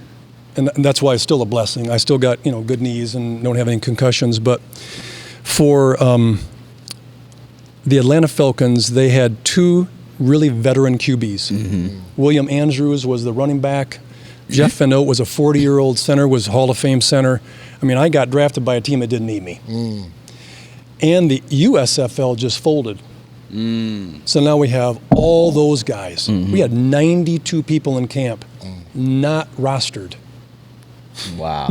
[SPEAKER 2] and that's why it's still a blessing. I still got good knees and don't have any concussions. But for the Atlanta Falcons, they had 2 really veteran QBs. William Andrews was the running back. Jeff Van Oat was a 40-year-old center, was Hall of Fame center. I mean, I got drafted by a team that didn't need me. And the USFL just folded. So now we have all those guys. We had 92 people in camp, not rostered.
[SPEAKER 1] Wow.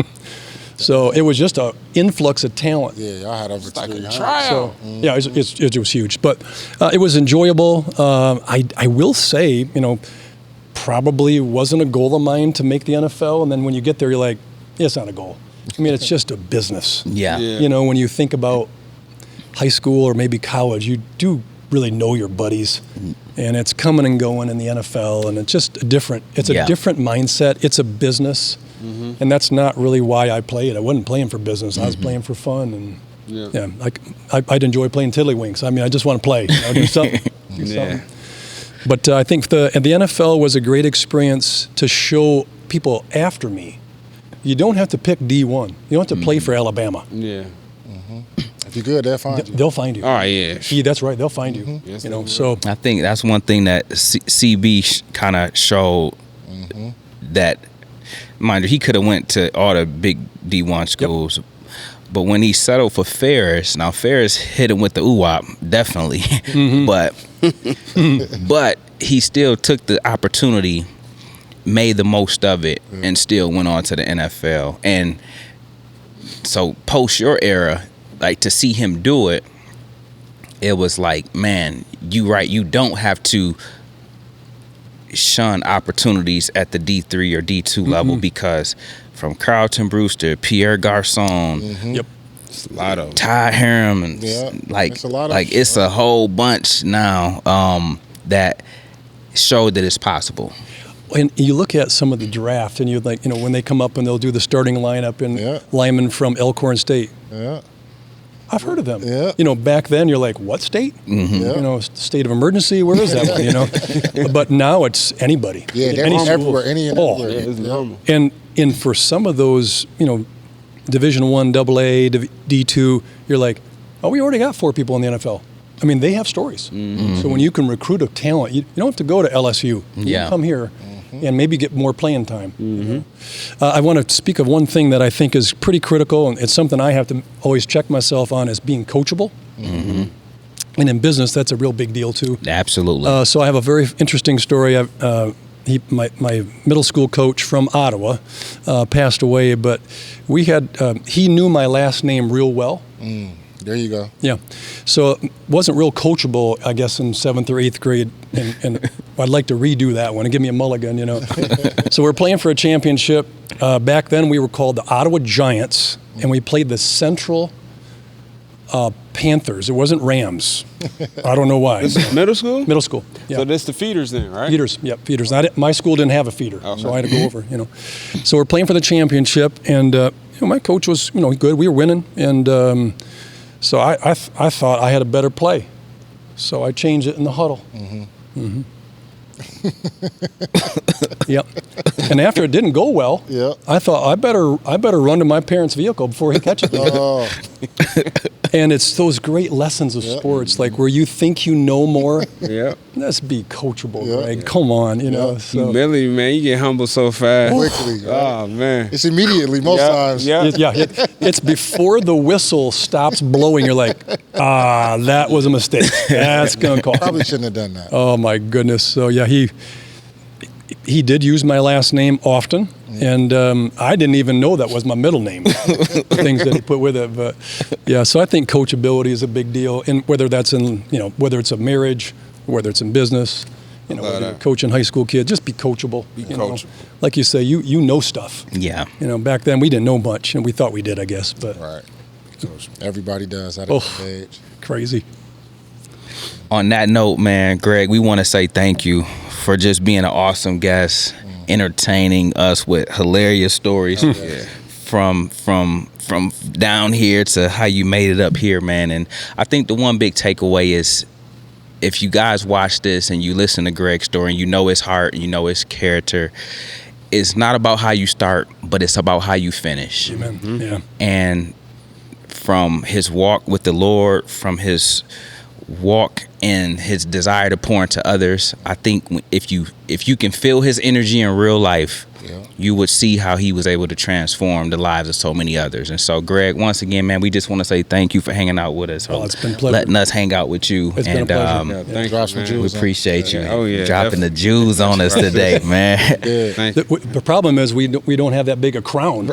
[SPEAKER 2] So it was just an influx of talent.
[SPEAKER 4] Yeah, I had over
[SPEAKER 3] like a
[SPEAKER 4] 300.
[SPEAKER 3] tryout.
[SPEAKER 2] So yeah, it was huge, but it was enjoyable. I will say, probably wasn't a goal of mine to make the NFL, and then when you get there, you're like, yeah, it's not a goal. I mean, it's just a business.
[SPEAKER 1] Yeah.
[SPEAKER 2] When you think about high school or maybe college, you do really know your buddies, and it's coming and going in the NFL, and it's just different. It's a different mindset. It's a business, and that's not really why I played. I wasn't playing for business. I was playing for fun, and I'd enjoy playing tiddlywinks. I mean, I just want to play, do something. Something. But I think the NFL was a great experience to show people after me. You don't have to pick D1. You don't have to play for Alabama.
[SPEAKER 3] Yeah.
[SPEAKER 4] If you're good, they'll find you.
[SPEAKER 2] They'll find you.
[SPEAKER 3] Oh, yeah.
[SPEAKER 2] Yeah, that's right. They'll find you.
[SPEAKER 3] Yes,
[SPEAKER 2] So
[SPEAKER 1] I think that's one thing that CB kind of showed that, mind you, he could have went to all the big D1 schools, but when he settled for Ferris, now Ferris hit him with the ooh-wop, definitely, but he still took the opportunity, made the most of it, and still went on to the NFL. And so post your era, like to see him do it, it was like, man, you don't have to shun opportunities at the D3 or D2 level, because from Carlton Brewster, Pierre Garçon,
[SPEAKER 3] It's a lot of
[SPEAKER 1] Ty Harrim, and it's a whole bunch now that showed that it's possible.
[SPEAKER 2] And you look at some of the draft, and you're like, when they come up and they'll do the starting lineup and linemen from Elkhorn State.
[SPEAKER 4] Yeah.
[SPEAKER 2] I've heard of them.
[SPEAKER 4] Yeah.
[SPEAKER 2] Back then you're like, what state? State of emergency. Where is that one? But now it's anybody.
[SPEAKER 4] Yeah, they're everywhere. Everywhere.
[SPEAKER 3] it's normal.
[SPEAKER 2] And for some of those, Division I, AA, D2, you're like, oh, we already got 4 people in the NFL. I mean, they have stories. So when you can recruit a talent, you don't have to go to LSU. You can come here and maybe get more playing time. I want to speak of one thing that I think is pretty critical, and it's something I have to always check myself on, is being coachable. And in business, that's a real big deal too.
[SPEAKER 1] Absolutely.
[SPEAKER 2] So I have a very interesting story. my middle school coach from Ottawa passed away, but we had he knew my last name real well.
[SPEAKER 4] There you go.
[SPEAKER 2] Yeah, so it wasn't real coachable, I guess, in 7th or 8th grade, and I'd like to redo that one and give me a mulligan, So we're playing for a championship. Back then, we were called the Ottawa Giants, and we played the Central Panthers. It wasn't Rams. I don't know why.
[SPEAKER 3] This is middle school?
[SPEAKER 2] Middle school. Yeah.
[SPEAKER 3] So this the feeders then, right?
[SPEAKER 2] Feeders, yep, feeders. My school didn't have a feeder,
[SPEAKER 3] Okay.
[SPEAKER 2] so I had to go over, So we're playing for the championship, and my coach was, good. We were winning, and so I thought I had a better play, so I changed it in the huddle. Yep. And after it didn't go well, I thought I better run to my parents' vehicle before he catches me.
[SPEAKER 4] Oh,
[SPEAKER 2] And it's those great lessons of sports, like where you think you know more.
[SPEAKER 3] Yeah.
[SPEAKER 2] Let's be coachable, Greg. Come on, So.
[SPEAKER 3] Humility, man. You get humble so fast.
[SPEAKER 4] quickly. Right?
[SPEAKER 3] Oh, man.
[SPEAKER 4] It's immediately most times.
[SPEAKER 3] Yeah.
[SPEAKER 2] It's before the whistle stops blowing. You're like, that was a mistake. That's gonna cost.
[SPEAKER 4] Probably shouldn't have done that.
[SPEAKER 2] Oh my goodness. So yeah, he did use my last name often, and I didn't even know that was my middle name. Things that he put with it, but yeah. So I think coachability is a big deal, and whether that's in whether it's a marriage, whether it's in business, whether you're coaching high school kids, just be coachable.
[SPEAKER 3] Be coachable.
[SPEAKER 2] Like you say, you know stuff.
[SPEAKER 1] Yeah.
[SPEAKER 2] Back then we didn't know much, and we thought we did, I guess, but
[SPEAKER 4] Right. So everybody does at that age.
[SPEAKER 2] crazy.
[SPEAKER 1] On that note, man, Greg, we want to say thank you for just being an awesome guest, entertaining us with hilarious stories from down here to how you made it up here, man. And I think the one big takeaway is, if you guys watch this and you listen to Greg's story and you know his heart and you know his character, it's not about how you start, but it's about how you finish.
[SPEAKER 2] Amen. Yeah.
[SPEAKER 1] And from his walk with the Lord, from his walk and his desire to pour into others, I think if you can feel his energy in real life, you would see how he was able to transform the lives of so many others. And so, Greg, once again, man, we just want to say thank you for hanging out with us.
[SPEAKER 2] Well, it's been a pleasure.
[SPEAKER 1] Letting us hang out with you.
[SPEAKER 2] It's been a pleasure.
[SPEAKER 3] Thank
[SPEAKER 4] Drops
[SPEAKER 3] you,
[SPEAKER 4] some
[SPEAKER 3] man.
[SPEAKER 1] We
[SPEAKER 4] jewels on.
[SPEAKER 1] appreciate you
[SPEAKER 3] Oh, yeah,
[SPEAKER 1] dropping the Jews on us today, man.
[SPEAKER 3] Thank you.
[SPEAKER 2] The problem is we don't have that big a crown.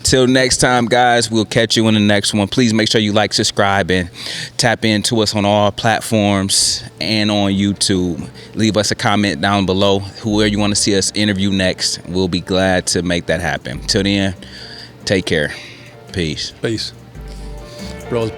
[SPEAKER 1] Till next time, guys, we'll catch you in the next one. Please make sure you like, subscribe, and tap into us on all platforms and on YouTube. Leave us a comment down below whoever you want to see us interview next. We'll be glad to make that happen. Till then, take care. Peace.
[SPEAKER 2] Peace. Bros.